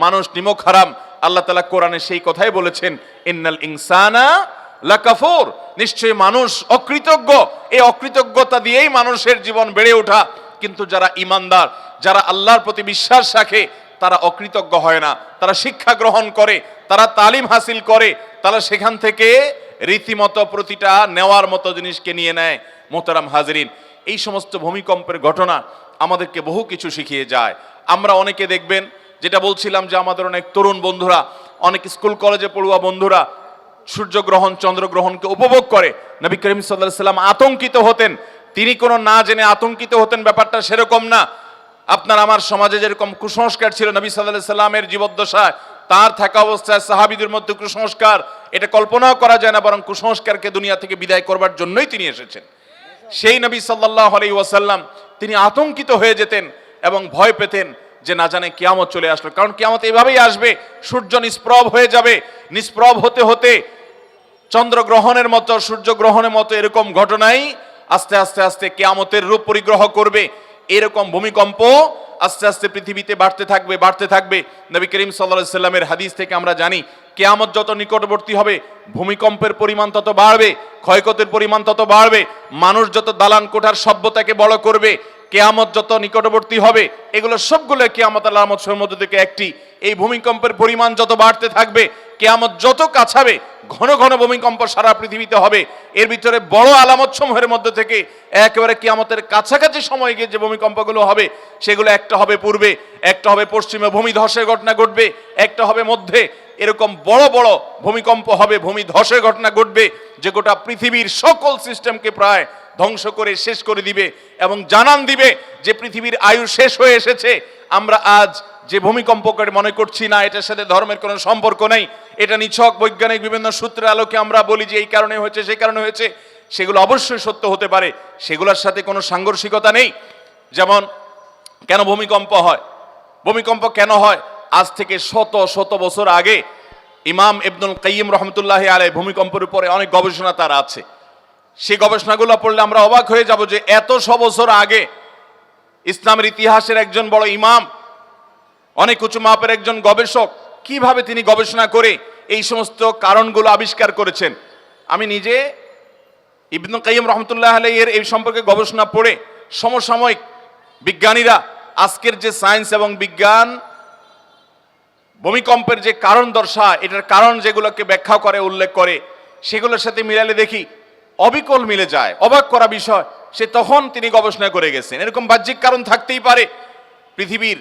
মানুষ নিমক হারাম। আল্লাহ তাআলা কোরআনে সেই কথাই বলেছেন, ইন্নাল ইনসানা লাকাফুর, নিশ্চয়ই মানুষ অকৃতজ্ঞ। এই অকৃতজ্ঞতা দিয়েই মানুষের জীবন বেড়ে ওঠা। কিন্তু যারা ইমানদার, যারা আল্লাহর প্রতি বিশ্বাস রাখে, তারা অকৃতজ্ঞ হয় না। তারা শিক্ষা গ্রহণ করে, তারা তালিম হাসিল করে, তারা সেখান থেকে রীতিমতো প্রতিটা নেওয়ার মতো জিনিসকে নিয়ে নেয়। মোহতারাম হাজরিন, এই সমস্ত ভূমিকম্পের ঘটনা আমাদেরকে বহু কিছু শিখিয়ে যায়। আমরা অনেকে দেখবেন, যেটা বলছিলাম যে আমাদের অনেক তরুণ বন্ধুরা, অনেক স্কুল কলেজে পড়ুয়া বন্ধুরা সূর্যগ্রহণ চন্দ্রগ্রহণকে উপভোগ করে। নবী করিম সাল্লাল্লাহু আলাইহি ওয়াসাল্লাম আতঙ্কিত হতেন, তিনি কোনো না জেনে আতঙ্কিত হতেন, ব্যাপারটা সেরকম না। আপনার আমার সমাজে যেরকম কুসংস্কার ছিল নবী সাল্লাল্লাহু আলাইহি সাল্লামের জীবদ্দশায়, তার থাকা অবস্থায় সাহাবীদের মধ্যে কুসংস্কার, এটা কল্পনাও করা যায় না, বরং কুসংস্কারকে দুনিয়া থেকে বিদায় করবার জন্যই তিনি এসেছেন। সেই নবী সাল্লাল্লাহু আলাইহি ওয়াসাল্লাম তিনি আতঙ্কিত হয়ে যেতেন এবং ভয় পেতেন যে না জানে কিয়ামত চলে আসলো। কারণ কিয়ামত এইভাবেই আসবে, সূর্য নিষ্প্রভ হয়ে যাবে, নিষ্প্রভ হতে হতে চন্দ্রগ্রহণের মতো সূর্যগ্রহণের মতো এরকম ঘটনাই আস্তে আস্তে আস্তে কিয়ামতের রূপ পরিগ্রহ করবে। এরকম ভূমিকম্প আস্তে আস্তে পৃথিবীতে বাড়তে থাকবে, বাড়তে থাকবে। নবী করিম সাল্লাল্লাহু আলাইহি সাল্লামের হাদিস থেকে আমরা জানি, কিয়ামত যত নিকটবর্তী হবে ভূমিকম্পের পরিমাণ তত বাড়বে, ক্ষয়ক্ষতির পরিমাণ তত বাড়বে। মানুষ যত দালান কোঠার সভ্যতাকে বড় করবে, কিয়ামত যত নিকটবর্তী হবে, এগুলো সবগুলো কিয়ামত আলামতের মধ্যে থেকে একটি। এই ভূমিকম্পের পরিমাণ যত বাড়তে থাকবে, কিয়ামত যত কাছাবে, ঘন ঘন ভূমিকম্প সারা পৃথিবীতে হবে। এর ভিতরে বড় আলামত সমূহের মধ্যে থেকে একেবারে কিয়ামতের কাছাকাছি সময় গিয়ে যে ভূমিকম্পগুলো হবে, সেগুলো একটা হবে পূর্বে, একটা হবে পশ্চিমে, ভূমিধসের ঘটনা ঘটবে, একটা হবে মধ্যে। এরকম বড় বড় ভূমিকম্প হবে, ভূমিধসের ঘটনা ঘটবে, যে গোটা পৃথিবীর সকল সিস্টেমকে প্রায় ধ্বংস করে শেষ করে দিবে এবং জানান দিবে যে পৃথিবীর আয়ু শেষ হয়ে এসেছে। আমরা আজ যে ভূমিকম্পকে মনে করছি না, এটার সাথে ধর্মের কোনো সম্পর্ক নেই, এটা নিছক বৈজ্ঞানিক বিভিন্ন সূত্রের আলোকে আমরা বলি যে এই কারণে হয়েছে, সেই কারণে হয়েছে, সেগুলো অবশ্যই সত্য হতে পারে, সেগুলোর সাথে কোনো সাংঘর্ষিকতা নেই। যেমন কেন ভূমিকম্প হয়, ভূমিকম্প কেন হয়? আজ থেকে শত শত বছর আগে ইমাম ইবনুল কাইয়িম রহমতুল্লাহি আলাইহি ভূমিকম্পের উপরে অনেক গবেষণা তার আছে। সেই গবেষণাগুলো পড়লে আমরা অবাক হয়ে যাব যে এত বছর আগে ইসলামের ইতিহাসের একজন বড় ইমাম, অনেক উঁচু মাপের একজন গবেষক, কিভাবে তিনি গবেষণা করে এই সমস্ত কারণগুলো আবিষ্কার করেছেন। আমি নিজে ইবনুল কাইয়িম রহমতুল্লাহ আলাইহির এই সম্পর্কে গবেষণা পড়ে সমসাময়িক বিজ্ঞানীরা আজকের যে সায়েন্স এবং বিজ্ঞান ভূমিকম্পের যে কারণ দর্শায়, এটার কারণ যেগুলোকে ব্যাখ্যা করে, উল্লেখ করে, সেগুলোর সাথে মিলালে দেখি অবিকল মিলে যায়। অবাক করা বিষয়, সে তখন তিনি গবেষণা করে গেছেন। এরকম বাহ্যিক কারণ থাকতেই পারে। পৃথিবীর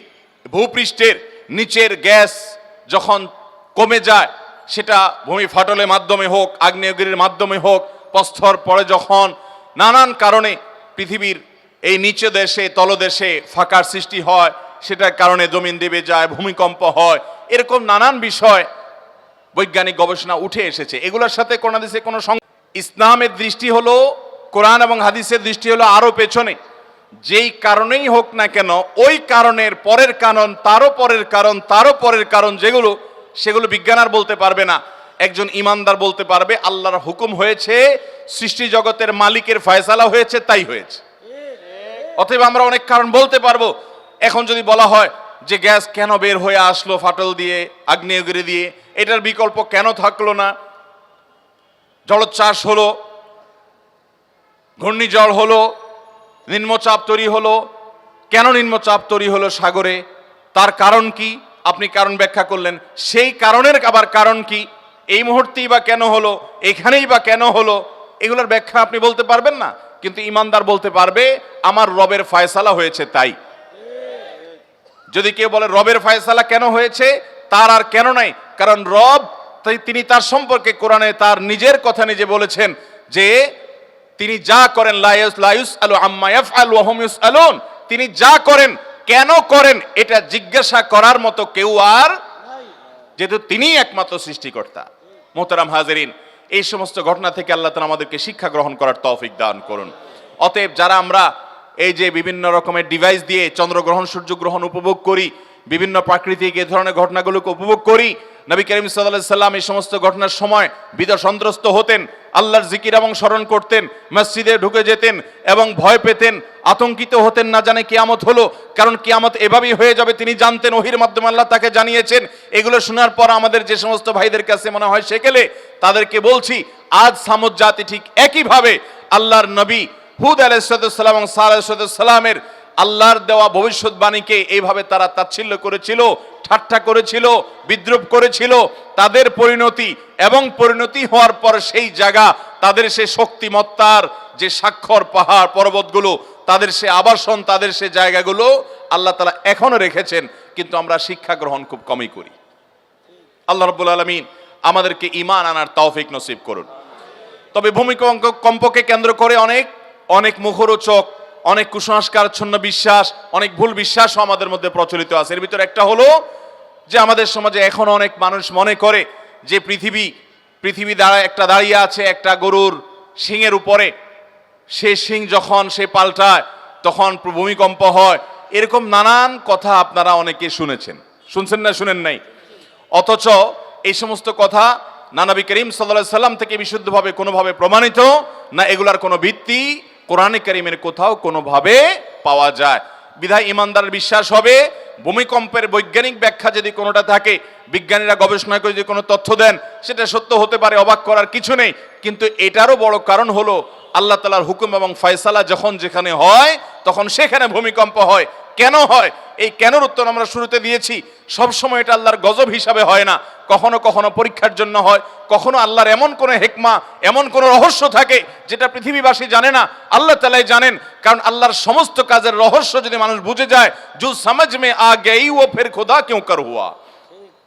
ভূপৃষ্ঠের নিচের গ্যাস যখন কমে যায়, সেটা ভূমি ফাটলের মাধ্যমে হোক, আগ্নেয়গিরির মাধ্যমে হোক, প্রস্তর পরে যখন নানান কারণে পৃথিবীর এই নিচে দেশে তলদেশে ফাঁকার সৃষ্টি হয়, সেটার কারণে জমিন দেবে যায়, ভূমিকম্প হয়। এরকম নানান বিষয় বৈজ্ঞানিক গবেষণা উঠে এসেছে। এগুলোর সাথে কোন হাদিসে কোনো ইসলামের দৃষ্টি হলো, কোরআন এবং হাদিসের দৃষ্টি হলো আরো পেছনে। যেই কারণেই হোক না কেন, ওই কারণের পরের কারণ, তারও পরের কারণ, তারও পরের কারণ, যেগুলো সেগুলো বিজ্ঞান আর বলতে পারবে না। একজন ইমানদার বলতে পারবে আল্লাহর হুকুম হয়েছে, সৃষ্টি জগতের মালিকের ফয়সালা হয়েছে, তাই হয়েছে। অতএব আমরা অনেক কারণ বলতে পারবো। এখন যদি বলা হয় যে গ্যাস কেন বের হয়ে আসলো ফাটল দিয়ে, আগ্নেয়গিরি দিয়ে, এটার বিকল্প কেন থাকলো না? জলোচ্ছ্বাস হলো, ঘূর্ণিঝড় হলো, নিম্নচাপ তৈরি হলো, কেন নিম্নচাপ তৈরি হলো সাগরে, তার কারণ কি? আপনি কারণ ব্যাখ্যা করলেন, সেই কারণের আবার কারণ কি? এই মুহূর্তেই বা কেন হলো, এখানেই বা কেন হলো, এগুলোর ব্যাখ্যা আপনি বলতে পারবেন না। কিন্তু ইমানদার বলতে পারবে আমার রবের ফয়সালা হয়েছে তাই। যদি কেউ বলে রবের ফয়সালা কেন হয়েছে, তার আর কেন নাই, কারণ রব তিনি তার সম্পর্কে কোরআনে তার নিজের কথা নিজে বলেছেন যে তিনি যা করেন লা ইউসআলু আম্মা ইয়াফআলু ওয়া হুম ইউসআলুন, তিনি যা করেন কেন করেন এটা জিজ্ঞাসা করার মতো কেউ আর, যেহেতু তিনিই একমাত্র সৃষ্টিকর্তা। মোহতারাম হাজেরিন, এই সমস্ত ঘটনা থেকে আল্লাহ তাআলা আমাদেরকে শিক্ষা গ্রহণ করার তৌফিক দান করুন। অতএব যারা আমরা এই যে বিভিন্ন রকমের ডিভাইস দিয়ে চন্দ্রগ্রহণ সূর্যগ্রহণ উপভোগ করি, বিভিন্ন প্রাকৃতিক এই ধরনের ঘটনাগুলোকে উপভোগ করি, নবী করিম সাল্লাল্লাহু আলাইহি সাল্লাম এই সমস্ত ঘটনার সময় বিপদসন্ত্রস্ত হতেন, আল্লাহর জিকির এবং স্মরণ করতেন, মসজিদে ঢুকে যেতেন এবং ভয় পেতেন, আতঙ্কিত হতেন, না জানে কিয়ামত হলো, কারণ কিয়ামত এভাবেই হয়ে যাবে তিনি জানতেন, ওহীর মাধ্যমে আল্লাহ তাকে জানিয়েছেন। এগুলো শোনার পর আমাদের যে সমস্ত ভাইদের কাছে মনে হয় সেকেলে, তাদেরকে বলছি আজ সামুদ জাতি ঠিক একইভাবে আল্লাহর নবী হুদ আলাইহিস সালাম এবং সালেহ আলাইহিস সালামের আল্লাহর দেওয়া ভবিষ্যৎবাণীকে এইভাবে তারা তাচ্ছিল্য করেছিল, ঠাট্টা করেছিল, বিদ্রুপ করেছিল। তাদের পরিণতি এবং পরিণতি হওয়ার পর সেই জায়গা, তাদের সে শক্তিমত্তার যে স্বাক্ষর পাহাড় পর্বতগুলো, তাদের সে আবাসন, তাদের সে জায়গাগুলো আল্লাহ তাআলা এখনো রেখেছেন, কিন্তু আমরা শিক্ষা গ্রহণ খুব কমই করি। আল্লাহ রাব্বুল আলামিন আমাদেরকে ঈমান আনার তৌফিক নসিব করুন। তবে ভূমিকম্পকে কেন্দ্র করে অনেক মুখরোচক, অনেক কুসংস্কারাচ্ছন্ন বিশ্বাস, অনেক ভুল বিশ্বাসও আমাদের মধ্যে প্রচলিত আছে। এর ভিতরে একটা হলো যে আমাদের সমাজে এখন অনেক মানুষ মনে করে যে পৃথিবী দাঁড়িয়ে আছে একটা গরুর শিংয়ের উপরে, সে শিং যখন সে পাল্টায় তখন ভূমিকম্প হয়। এরকম নানান কথা আপনারা অনেকে শুনছেন না শুনেন নাই? অথচ এই সমস্ত কথা না নবী করিম সাল্লাল্লাহু আলাইহি সাল্লাম থেকে বিশুদ্ধভাবে কোনোভাবে প্রমাণিত না, এগুলার কোনো ভিত্তি কোরআনে কারীমের কোথাও কোনোভাবে পাওয়া যায়। বিধায় ইমানদারের বিশ্বাস হবে ভূমিকম্পের বৈজ্ঞানিক ব্যাখ্যা যদি কোনোটা থাকে, বিজ্ঞানীরা গবেষণা করে যদি কোনো তথ্য দেন, সেটা সত্য হতে পারে, অবাক করার কিছু নেই। কিন্তু এটারও বড় কারণ হলো আল্লাহ তাআলার হুকুম এবং ফয়সালা যখন যেখানে হয় তখন সেখানে ভূমিকম্প হয়। কেন হয়? এই কেনর উত্তর আমরা শুরুতে দিয়েছি। সবসময় এটা আল্লাহর গজব হিসাবে হয় না, কখনো কখনো পরীক্ষার জন্য হয়, কখনো আল্লাহর এমন কোনো হিকমা, এমন কোনো রহস্য থাকে যেটা পৃথিবীবাসী জানে না, আল্লাহ তাআলাই জানেন। কারণ আল্লাহর সমস্ত কাজের রহস্য যদি মানুষ বুঝে যায়, জু সমঝ মে আ গই ও ফির খুদা কিউ কর হুয়া,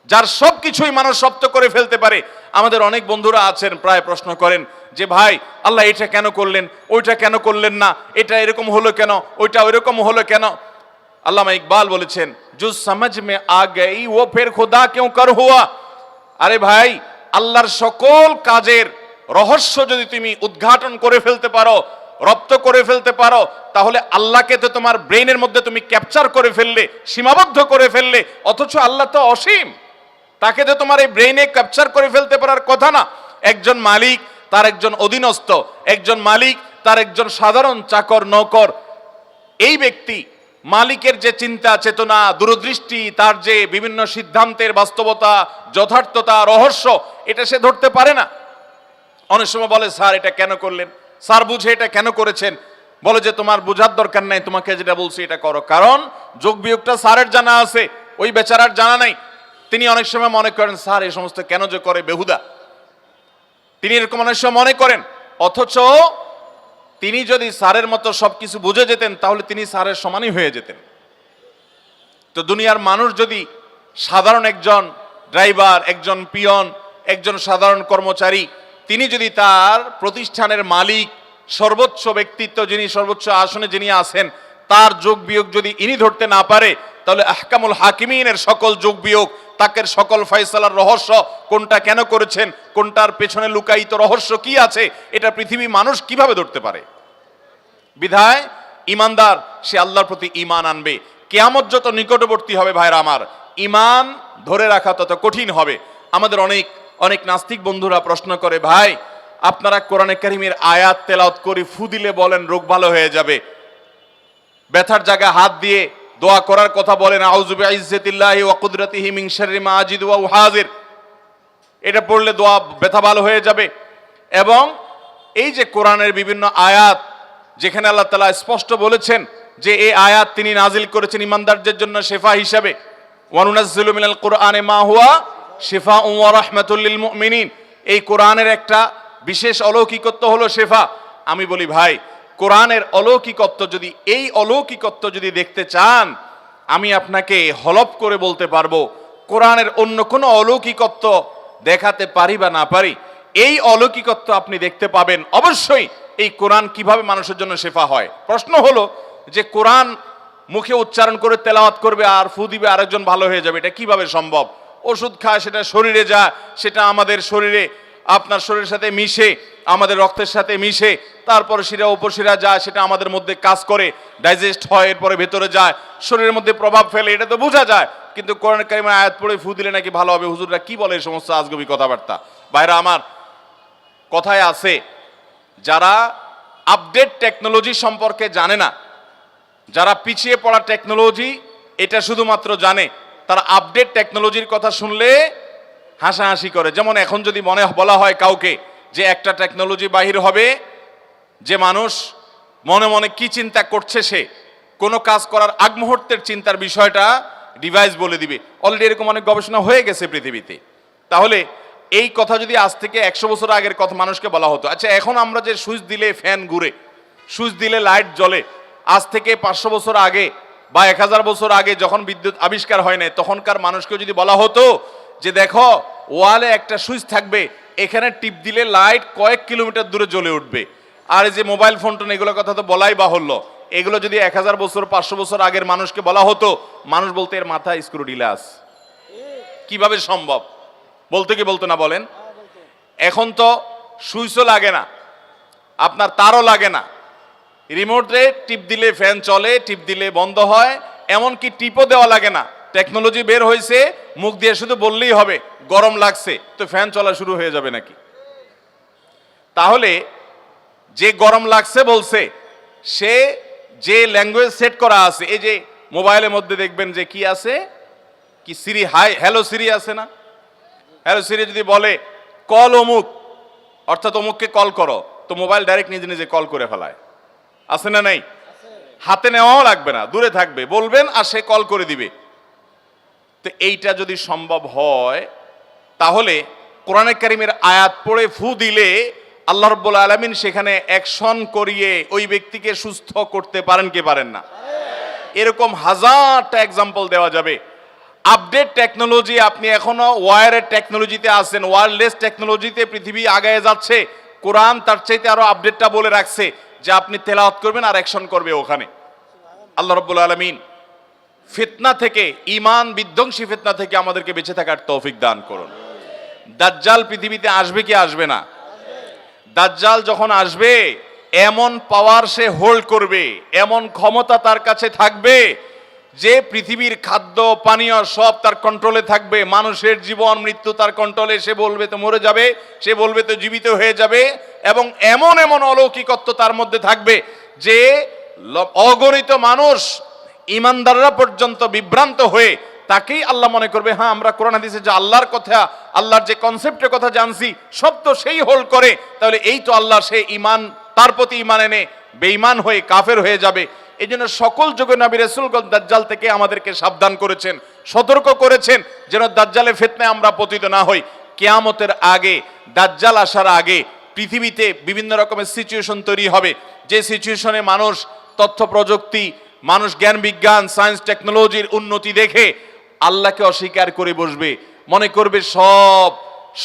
যার সব কিছুই মানুষ সপ্ত করে ফেলতে পারে। আমাদের অনেক বন্ধুরা আছেন প্রায় প্রশ্ন করেন যে ভাই আল্লাহ এটা কেন করলেন, ওইটা কেন করলেন না, এটা এরকম হলো কেন, ওইটা ওইরকম হলো কেন? আল্লামা ইকবাল বলেছেন জো সমঝ মে আ গই ও ফির খুদা কিউ কর হুয়া। আরে ভাই, আল্লাহর সকল কাজের রহস্য যদি তুমি উদ্ঘাটন করে ফেলতে পারো, রপ্ত করে ফেলতে পারো, তাহলে আল্লাহকে তো তোমার ব্রেইনের মধ্যে তুমি ক্যাপচার করে ফেললে, সীমাবদ্ধ করে ফেললে। অথচ আল্লাহ তো অসীম, তাকে তো তোমার এই ব্রেইনে ক্যাপচার করে ফেলতে পারার কথা না। একজন মালিক, তার একজন অধীনস্থ, একজন মালিক, তার একজন সাধারণ চাকর নৌকর, এই ব্যক্তি মালিকের যে চিন্তা চেতনা, দূরদৃষ্টি, তার যে বিভিন্ন সিদ্ধান্তের বাস্তবতা, যথার্থতা, রহস্য, এটা সে ধরতে পারে না। অনেক সময় বলে স্যার এটা কেন করলেন, স্যার বুঝে এটা কেন করেছেন? বলে যে তোমার বোঝার দরকার নাই, তোমাকে যেটা বলছি এটা করো। কারণ যোগ বিয়োগটা স্যারের জানা আছে, ওই বেচারার জানা নাই। তিনি অনেক সময় মনে করেন স্যার এই সমস্ত কেন যে করে বেহুদা, তিনি এরকম অনেক সময় মনে করেন। অথচ তিনি যদি স্যারের মতো সবকিছু বুঝে যেতেন তাহলে তিনি স্যারের সমানই হয়ে যেতেন। তো দুনিয়ার মানুষ যদি সাধারণ একজন ড্রাইভার, একজন পিয়ন, একজন সাধারণ কর্মচারী, তিনি যদি তার প্রতিষ্ঠানের মালিক, সর্বোচ্চ ব্যক্তিত্ব যিনি, সর্বোচ্চ আসনে যিনি আছেন, তার যোগ বিয়োগ যদি ইনি ধরতে না পারে, তাহলে আহকামুল হাকিমিনের সকল যোগ বিয়োগ, তাকের সকল ফয়সালার রহস্য, কোনটা কেন করেছেন, কোনটার পেছনে লুকায়িত রহস্য কি আছে, এটা পৃথিবী মানুষ কিভাবে ধরতে পারে? বিধায় ইমানদার সে আল্লাহর প্রতি ঈমান আনবে। কিয়ামত যত নিকটবর্তী হবে ভাইরা আমার, ঈমান ধরে রাখা তত কঠিন হবে। আমাদের অনেক নাস্তিক বন্ধুরা প্রশ্ন করে, ভাই আপনারা কোরআনে কারীমের আয়াত তেলাওয়াত করে ফু দিলে বলেন রোগ ভালো হয়ে যাবে, ব্যথার জায়গায় হাত দিয়ে দোয়া করার কথা বলেন আউযু বিইজ্জাতিল্লাহি ওয়া কুদরাতিহি মিন শাররি মা আজিদু ওয়া উহাযির, এটা পড়লে দোয়া ব্যথা ভালো হয়ে যাবে। এবং এই যে কোরআনের বিভিন্ন আয়াত, যেখানে আল্লাহ তাআলা স্পষ্ট বলেছেন যে এই আয়াত তিনি নাজিল করেছেন ইমানদারদের জন্য শিফা হিসাবে, ওয়া নুনাজ্জিলু মিনাল কুরআনি মা হুয়া শিফাউন ওয়া রাহমাতুল লিল মুমিনিন, এই কোরআনের একটা বিশেষ অলৌকিকত্ব হলো শিফা। আমি বলি ভাই, কোরআনের অলৌকিকত্ব যদি, এই অলৌকিকত্ব যদি দেখতে চান, আমি আপনাকে হলফ করে বলতে পারবো কোরআনের অন্য কোনো অলৌকিকত্ব দেখাতে পারি বা না পারি, এই অলৌকিকত্ব আপনি দেখতে পাবেন অবশ্যই এই কোরআন কিভাবে মানুষের জন্য শেফা হয়। প্রশ্ন হলো যে কোরআন মুখে উচ্চারণ করে তেলাওয়াত করবে আর ফু দিবে আরেকজন ভালো হয়ে যাবে, এটা কিভাবে সম্ভব? ওষুধ খায়, সেটা শরীরে যায়, সেটা আমাদের শরীরে, আপনার শরীরের সাথে মিশে আমাদের রক্তের সাথে মিশে তারপরে শিরা উপশিরা যায়, সেটা আমাদের মধ্যে কাজ করে, ডাইজেস্ট হয়, এরপরে ভেতরে যায়, শরীরের মধ্যে প্রভাব ফেলে, এটা তো বোঝা যায়। কিন্তু কোরআন কারিমের আয়াত পড়ে ফু দিলে নাকি ভালো হবে, হুজুররা কি বলে এই সমস্ত আজগবি কথাবার্তা। ভাইরা আমার, কথায় আছে যারা আপডেট টেকনোলজি সম্পর্কে জানে না, যারা পিছিয়ে পড়া টেকনোলজি এটা শুধুমাত্র জানে, তারা আপডেট টেকনোলজির কথা শুনলে হাসাহাসি করে। যেমন এখন যদি বলা হয় কাউকে যে একটা টেকনোলজি বাহির হবে, যে মানুষ মনে মনে কি চিন্তা করছে, সে কোনো কাজ করার আগ মুহূর্তের চিন্তার বিষয়টা ডিভাইস বলে দিবে। অলরেডি এরকম অনেক গবেষণা হয়ে গেছে পৃথিবীতে। তাহলে এই কথা যদি আজ থেকে 100 বছর আগের কথা মানুষকে বলা হতো, আচ্ছা এখন আমরা যে সুইচ দিলে ফ্যান ঘুরে, সুইচ দিলে লাইট জ্বলে, আজ থেকে 500 বছর আগে বা 1000 বছর আগে যখন বিদ্যুৎ আবিষ্কার হয় নাই, তখনকার মানুষকে যদি বলা হতো যে দেখো ওয়ালে একটা সুইচ থাকবে, এখানে টিপ দিলে লাইট কয়েক কিলোমিটার দূরে জ্বলে উঠবে, আর এই যে মোবাইল ফোন টোন এগুলোর কথা তো বলাই বাহুল্য, এগুলো যদি 1000 বছর 500 বছর আগের মানুষকে বলা হতো, মানুষ বলতে এর মাথায় স্ক্রু ঢিলাস, কিভাবে সম্ভব? বলতে কি বলতো না বলেন? এখন তো সুইচও লাগে না, আপনার তারও লাগে না, রিমোটে টিপ দিলে ফ্যান চলে, টিপ দিলে বন্ধ হয়, এমনকি টিপও দেওয়া লাগে না। টেকনোলজি বের হয়েছে, মুখ দিয়ে শুধু বললেই হবে গরম লাগছে, তো ফ্যান চলা শুরু হয়ে যাবে নাকি? তাহলে যে গরম লাগছে বলছে, সে যে ল্যাঙ্গুয়েজ সেট করা আছে, এই যে মোবাইলের মধ্যে দেখবেন যে কি আছে, কি সিরি, হাই হ্যালো সিরি আছে না, হ্যালো সিরি যদি বলে কল অমুক, অর্থাৎ অমুককে কল করো, তো মোবাইল ডাইরেক্ট নিজে নিজে কল করে ফেলায়, আছে না নাই? হাতে নেওয়াও লাগবে না, দূরে থাকবে, বলবেন আর সে কল করে দিবে। তো এইটা যদি সম্ভব হয়, তাহলে কোরআনে কারিমের আয়াত পড়ে ফু দিলে আল্লাহ রাব্বুল আলামিন সেখানে অ্যাকশন করিয়ে ওই ব্যক্তিকে সুস্থ করতে পারেন কি পারেন না? এরকম হাজারটা এক্সাম্পল দেওয়া যাবে। আপডেট টেকনোলজি, আপনি এখনো ওয়্যারের টেকনোলজিতে আছেন, ওয়্যারলেস টেকনোলজিতে পৃথিবী আগায় যাচ্ছে। কোরআন তার চাইতে আরো আপডেটটা বলে রাখছে যে আপনি তেলাওয়াত করবেন আর অ্যাকশন করবে ওখানে। আল্লাহ রাব্বুল আলামিন ফিতনা থেকে, ঈমান বিধ্বংসী ফিতনা থেকে আমাদেরকে বেঁচে থাকার তৌফিক দান করুন। দাজ্জাল পৃথিবীতে আসবে কি আসবে না? দাজ্জাল যখন আসবে, এমন পাওয়ার সে হোল্ড করবে, এমন ক্ষমতা তার কাছে থাকবে যে পৃথিবীর খাদ্য পানীয় সব তার কন্ট্রোলে থাকবে, মানুষের জীবন মৃত্যু তার কন্ট্রোলে। সে বলবে তো মরে যাবে, সে বলবে তো জীবিত হয়ে যাবে, এবং এমন এমন অলৌকিকত্ব তার মধ্যে থাকবে যে অগণিত মানুষ, ইমানদাররা পর্যন্ত বিভ্রান্ত হয়ে তাকেই আল্লাহ মনে করবে, হ্যাঁ আমরা কোরআন হাদিসে যে আল্লাহর কথা, আল্লাহর যে কনসেপ্টের কথা জানছি সব তো সেই হোল্ড করে, তাহলে এই তো আল্লাহ, সে ঈমান, তার প্রতি ঈমান এনে বেঈমান হয়ে কাফের হয়ে যাবে। এই জন্য সকল যুগে নবী রাসূলগণ দাজ্জাল থেকে আমাদেরকে সাবধান করেছেন, সতর্ক করেছেন, যেন দাজ্জালের ফিতনায় আমরা পতিত না হই। কিয়ামতের আগে, দাজ্জাল আসার আগে পৃথিবীতে বিভিন্ন রকমের সিচুয়েশন তৈরি হবে, যে সিচুয়েশনে মানুষ তথ্য প্রযুক্তি, মানুষ জ্ঞান বিজ্ঞান, সায়েন্স টেকনোলজির উন্নতি দেখে আল্লাহকে অস্বীকার করে বসবে, মনে করবে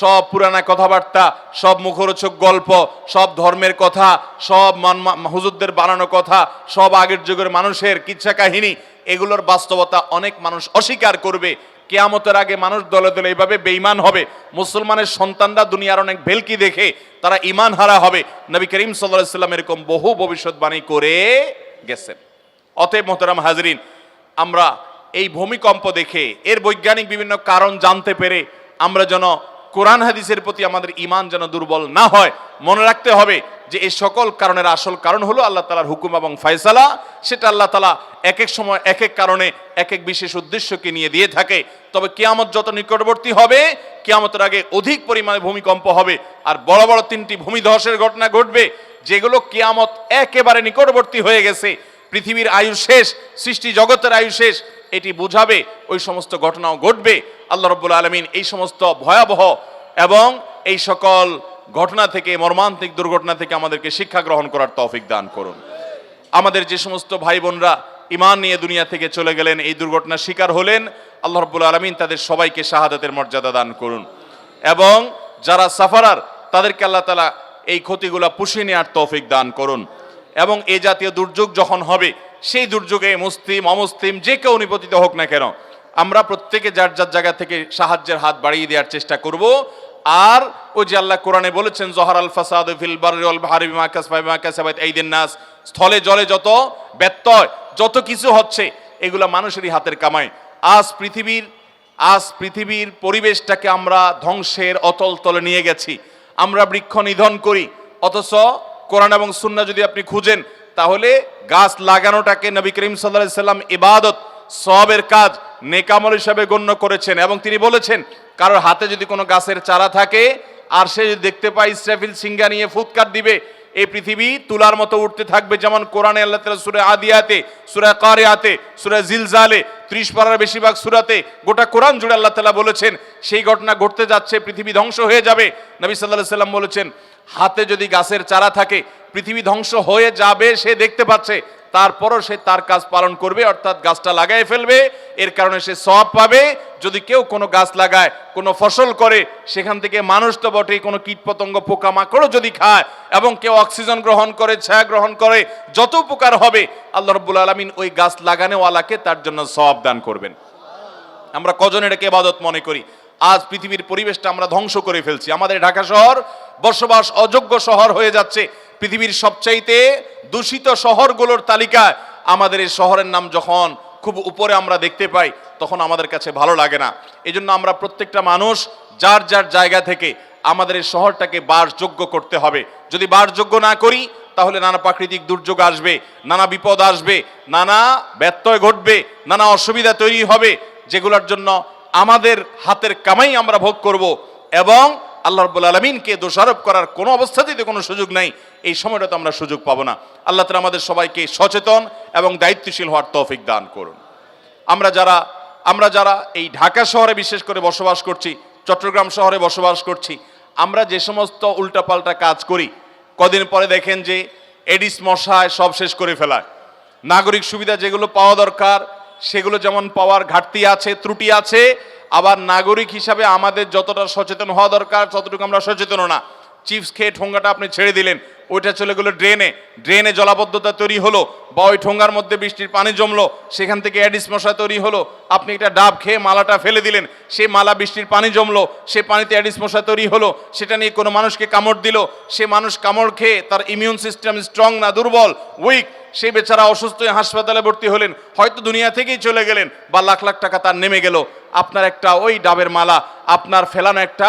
সব পুরানা কথাবার্তা, সব মুখরোচক গল্প, সব ধর্মের কথা, সব হুজুরদের বানানো কথা, সব আগের যুগের মানুষের কিচ্ছা কাহিনী, এগুলোর বাস্তবতা অনেক মানুষ অস্বীকার করবে। কিয়ামতের আগে মানুষ দলে দলে এইভাবে বেঈমান হবে। মুসলমানের সন্তানরা দুনিয়ার অনেক ভেলকি দেখে তারা ঈমান হারা হবে। নবী করিম সাল্লাল্লাহু আলাইহি ওয়াসাল্লাম এরকম বহু ভবিষ্যৎবাণী করে গেছেন। অতএব মোহতারাম হাজরিন, আমরা এই ভূমিকম্প দেখে এর বৈজ্ঞানিক বিভিন্ন কারণ জানতে পেরে আমরা যেন কোরআন হাদিসের প্রতি আমাদের ঈমান যেন দুর্বল না হয়, মনে রাখতে হবে যে এই সকল কারণের আসল কারণ হলো আল্লাহ তাআলার হুকুম এবং ফয়সালা। সেটা আল্লাহ তাআলা এক এক সময় এক এক কারণে এক এক বিশেষ উদ্দেশ্যকে নিয়ে দিয়ে থাকে। তবে কিয়ামত যত নিকটবর্তী হবে, কিয়ামতের আগে অধিক পরিমাণে ভূমিকম্প হবে, আর বড় বড় 3টি ভূমিধসের ঘটনা ঘটবে, যেগুলো কিয়ামত একেবারে নিকটবর্তী হয়ে গেছে, পৃথিবীর আয়ু শেষ, সৃষ্টি জগতের আয়ু শেষ, এটি বুঝাবে ওই সমস্ত ঘটনাও ঘটবে। আল্লাহ রাব্বুল আলামিন এই সমস্ত ভয়াবহ এবং এই সকল ঘটনা থেকে, মর্মান্তিক দুর্ঘটনা থেকে আমাদেরকে শিক্ষা গ্রহণ করার তৌফিক দান করুন। আমাদের যে সমস্ত ভাই বোনরা ঈমান নিয়ে দুনিয়া থেকে চলে গেলেন, এই দুর্ঘটনার শিকার হলেন, আল্লাহ রাব্বুল আলামিন তাদের সবাইকে শাহাদাতের মর্যাদা দান করুন, এবং যারা সাফারার তাদেরকে আল্লাহ তাআলা এই ক্ষতিগুলো পুষিয়ে নেওয়ার তৌফিক দান করুন। এবং এই জাতীয় দুর্যোগ যখন হবে, সেই দুর্যোগে মুসলিম অমুসলিম যে কেউ নিপতিত হোক না কেন, আমরা প্রত্যেকে যার যার জায়গা থেকে সাহায্যের হাত বাড়িয়ে দেওয়ার চেষ্টা করব। আর ওই যে আল্লাহ কোরআনে বলেছেন জহরাল ফাসাদু ফিল বাররি ওয়াল বাহরি বিমা কাসাবাত আইদিন নাস, স্থলে জলে যত ব্যত্যয় যত কিছু হচ্ছে এগুলা মানুষেরই হাতের কামাই। আজ পৃথিবীর পরিবেশটাকে আমরা ধ্বংসের অতল তলে নিয়ে গেছি। আমরা বৃক্ষ নিধন করি, অথচ কোরআন এবং সুন্নাহ যদি আপনি খুঁজেন তাহলে গাছ লাগানোটাকে নবী করিম সাল্লাল্লাহু আলাইহি সাল্লাম ইবাদত, সওয়াবের কাজ, নেক আমল হিসাবে গণ্য করেছেন। এবং তিনি বলেছেন কারোর হাতে যদি কোনো গাছের চারা থাকে আর সে যদি দেখতে পায় ইসরাফিল সিংহা নিয়ে ফুৎকার দিবে, এই পৃথিবী তুলার মতো উঠতে থাকবে। যেমন কোরআনে আল্লাহ তাআলা সূরা আদিয়াতে, সূরা কারিয়াতে, সূরা জিলজালে 30 পারার বেশিরভাগ সূরাতে গোটা কোরআন জুড়ে আল্লাহ তাআলা বলেছেন সেই ঘটনা ঘটতে যাচ্ছে, পৃথিবী ধ্বংস হয়ে যাবে। নবী সাল্লাল্লাহু আলাইহি সাল্লাম বলেছেন হাতে যদি গাছের চারা থাকে পৃথিবী ধ্বংস হয়ে যাবে সে দেখতে পাচ্ছে, তারপরও সে তার কাজ পালন করবে, অর্থাৎ গাছটা লাগাই ফেলবে, এর কারণে সে সওয়াব পাবে। যদি কেউ কোনো গাছ লাগায়, কোনো ফসল করে, সেখান থেকে মানুষ তো বটেই, কোনো কীটপতঙ্গ পোকামাকড়ও যদি খায় এবং কেউ অক্সিজেন গ্রহণ করে, ছায়া গ্রহণ করে, যত উপকার হবে আল্লাহ রাব্বুল আলামিন ওই গাছ লাগানোওয়ালাকে তার জন্য সওয়াব দান করবেন। আমরা কজন এটাকে ইবাদত মনে করি? আজ পৃথিবীর পরিবেশটা আমরা ধ্বংস করে ফেলছি। আমাদের ঢাকা শহর বসবাস অযোগ্য শহর হয়ে যাচ্ছে। পৃথিবীর সবচাইতে দূষিত শহরগুলোর তালিকায় আমাদের এই শহরের নাম যখন খুব উপরে আমরা দেখতে পাই তখন আমাদের কাছে ভালো লাগে না। এই জন্য আমরা প্রত্যেকটা মানুষ যার যার জায়গা থেকে আমাদের এই শহরটাকে বাসযোগ্য করতে হবে। যদি বাসযোগ্য না করি তাহলে নানা প্রাকৃতিক দুর্যোগ আসবে, নানা বিপদ আসবে, নানা ব্যত্যয় ঘটবে, নানা অসুবিধা তৈরি হবে, যেগুলোর জন্য আমাদের হাতের কামাই আমরা ভোগ করব এবং আল্লাহ রাব্বুল আলামিনকে দোষারোপ করার কোনো অবস্থাতেই কোনো সুযোগ নাই। এই সময়টা তো আমরা সুযোগ পাবো না। আল্লাহ তাআলা আমাদের সবাইকে সচেতন এবং দায়িত্বশীল হওয়ার তৌফিক দান করুন। আমরা যারা এই ঢাকা শহরে বিশেষ করে বসবাস করছি, চট্টগ্রাম শহরে বসবাস করছি, আমরা যে সমস্ত উল্টাপাল্টা কাজ করি, কদিন পরে দেখেন যে এডিস মশায় সব শেষ করে ফেলায়। নাগরিক সুবিধা যেগুলো পাওয়া দরকার সেগুলো যেমন পাওয়ার ঘাটতি আছে, ত্রুটি আছে, আবার নাগরিক হিসাবে আমাদের যতটা সচেতন হওয়া দরকার ততটুকু আমরা সচেতন না। চিপস খেয়ে ঠোঙ্গাটা আপনি ছেড়ে দিলেন, ওইটা চলে গেলো ড্রেনে জলাবদ্ধতা তৈরি হলো, বা ওই ঠোঙ্গার মধ্যে বৃষ্টির পানি জমলো, সেখান থেকে অ্যাডিস মশা তৈরি হলো। আপনি একটা ডাব খেয়ে মালাটা ফেলে দিলেন, সেই মালা বৃষ্টির পানি জমলো, সে পানিতে অ্যাডিস মশা তৈরি হলো, সেটা নিয়ে কোনো মানুষকে কামড় দিল, সে মানুষ কামড় খেয়ে তার ইমিউন সিস্টেম স্ট্রং না, দুর্বল, উইক, সেই বেচারা অসুস্থ হয়ে হাসপাতালে ভর্তি হলেন, হয়তো দুনিয়া থেকেই চলে গেলেন, বা লাখ লাখ টাকা তার নেমে গেল। আপনার একটা ওই ডাবের মালা, আপনার ফেলানো একটা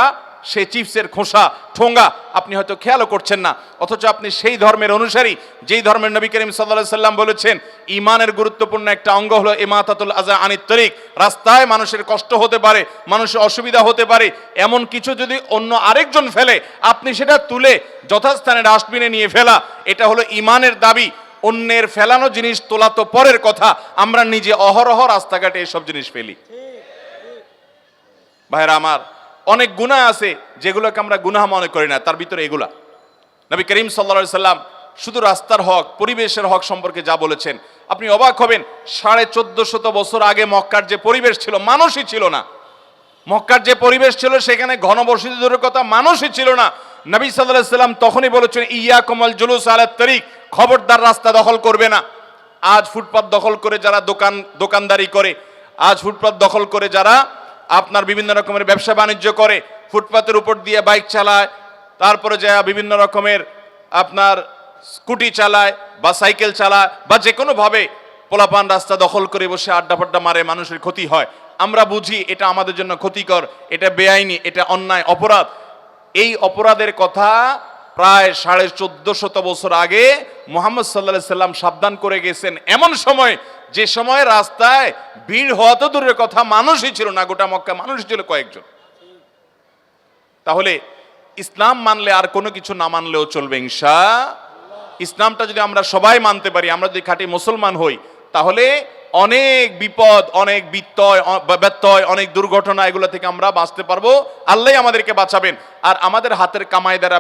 সেই চিপসের খোসা, ঠোঙ্গা আপনি হয়তো খেয়ালও করছেন না, অথচ আপনি সেই ধর্মের অনুসারী যেই ধর্মের নবী করিম সাল্লাল্লাহু আলাইহি সাল্লাম বলেছেন ঈমানের গুরুত্বপূর্ণ একটা অঙ্গ হলো ইমাতাতুল আযা আনিত তরিক। রাস্তায় মানুষের কষ্ট হতে পারে, মানুষের অসুবিধা হতে পারে, এমন কিছু যদি অন্য আরেকজন ফেলে আপনি সেটা তুলে যথাস্থানে ডাস্টবিনে নিয়ে ফেলা, এটা হলো ঈমানের দাবি। অন্যের ফেলানো জিনিস তোলা তো পরের কথা, আমরা নিজে অহরহ রাস্তাঘাটে এসব জিনিস ফেলি। ভাইরা আমার, অনেক গুনাহ আছে যেগুলোকে আমরা গুনাহ মনে করি না, তার ভিতরে এগুলা। নবী করিম সাল্লাল্লাহু আলাইহি সাল্লাম শুধু রাস্তার হক, পরিবেশের হক সম্পর্কে যা বলেছেন আপনি অবাক হবেন। 1450 বছর আগে মক্কার যে পরিবেশ ছিল, মানুষই ছিল না। মক্কার যে পরিবেশ ছিল সেখানে ঘনবসতি দূরের কথা, মানুষই ছিল না। নবী সাল্লাল্লাহু আলাইহি সাল্লাম তখনই বলেছেন ইয়াকুমুল জুলুস আলাত তরিক, খবরদার রাস্তা দখল করবে না। আজ ফুটপাত দখল করে যারা দোকানদারি করে, আজ ফুটপাত দখল করে যারা আপনার বিভিন্ন রকমের ব্যবসা বাণিজ্য করে, ফুটপাতের উপর দিয়ে বাইক চালায়, তারপরে যায় বিভিন্ন রকমের আপনার স্কুটি চালায় বা সাইকেল চালায়, বা যে কোনোভাবে পোলাপান রাস্তা দখল করে বসে আড্ডা ফাড্ডা মারে, মানুষের ক্ষতি হয়। আমরা বুঝি এটা আমাদের জন্য ক্ষতিকর, এটা বেআইনি, এটা অন্যায়, অপরাধ। এই অপরাধের কথা প্রায় 1450 বছর আগে মুহাম্মদ সাল্লাল্লাহু আলাইহি সাল্লাম সাবধান করে গেছেন, এমন সময় যে সময় রাস্তায় ভিড় হওয়া তো দূরের কথা, মানুষই ছিল না, গোটা মক্কা মানুষ ছিল কয়েকজন। তাহলে ইসলাম মানলে আর কোনো কিছু না মানলেও চলবে ইনশাআল্লাহ। ইসলামটা যদি আমরা সবাই মানতে পারি, আমরা যদি খাঁটি মুসলমান হই, তাহলে অনেক বিপদ, অনেক ব্যত্যয়, অনেক দুর্ঘটনা, এগুলো থেকে আমরা বাঁচতে পারবো। আল্লাহ আমাদেরকে বাঁচাবেন। আর আমাদের হাতের কামাই দ্বারা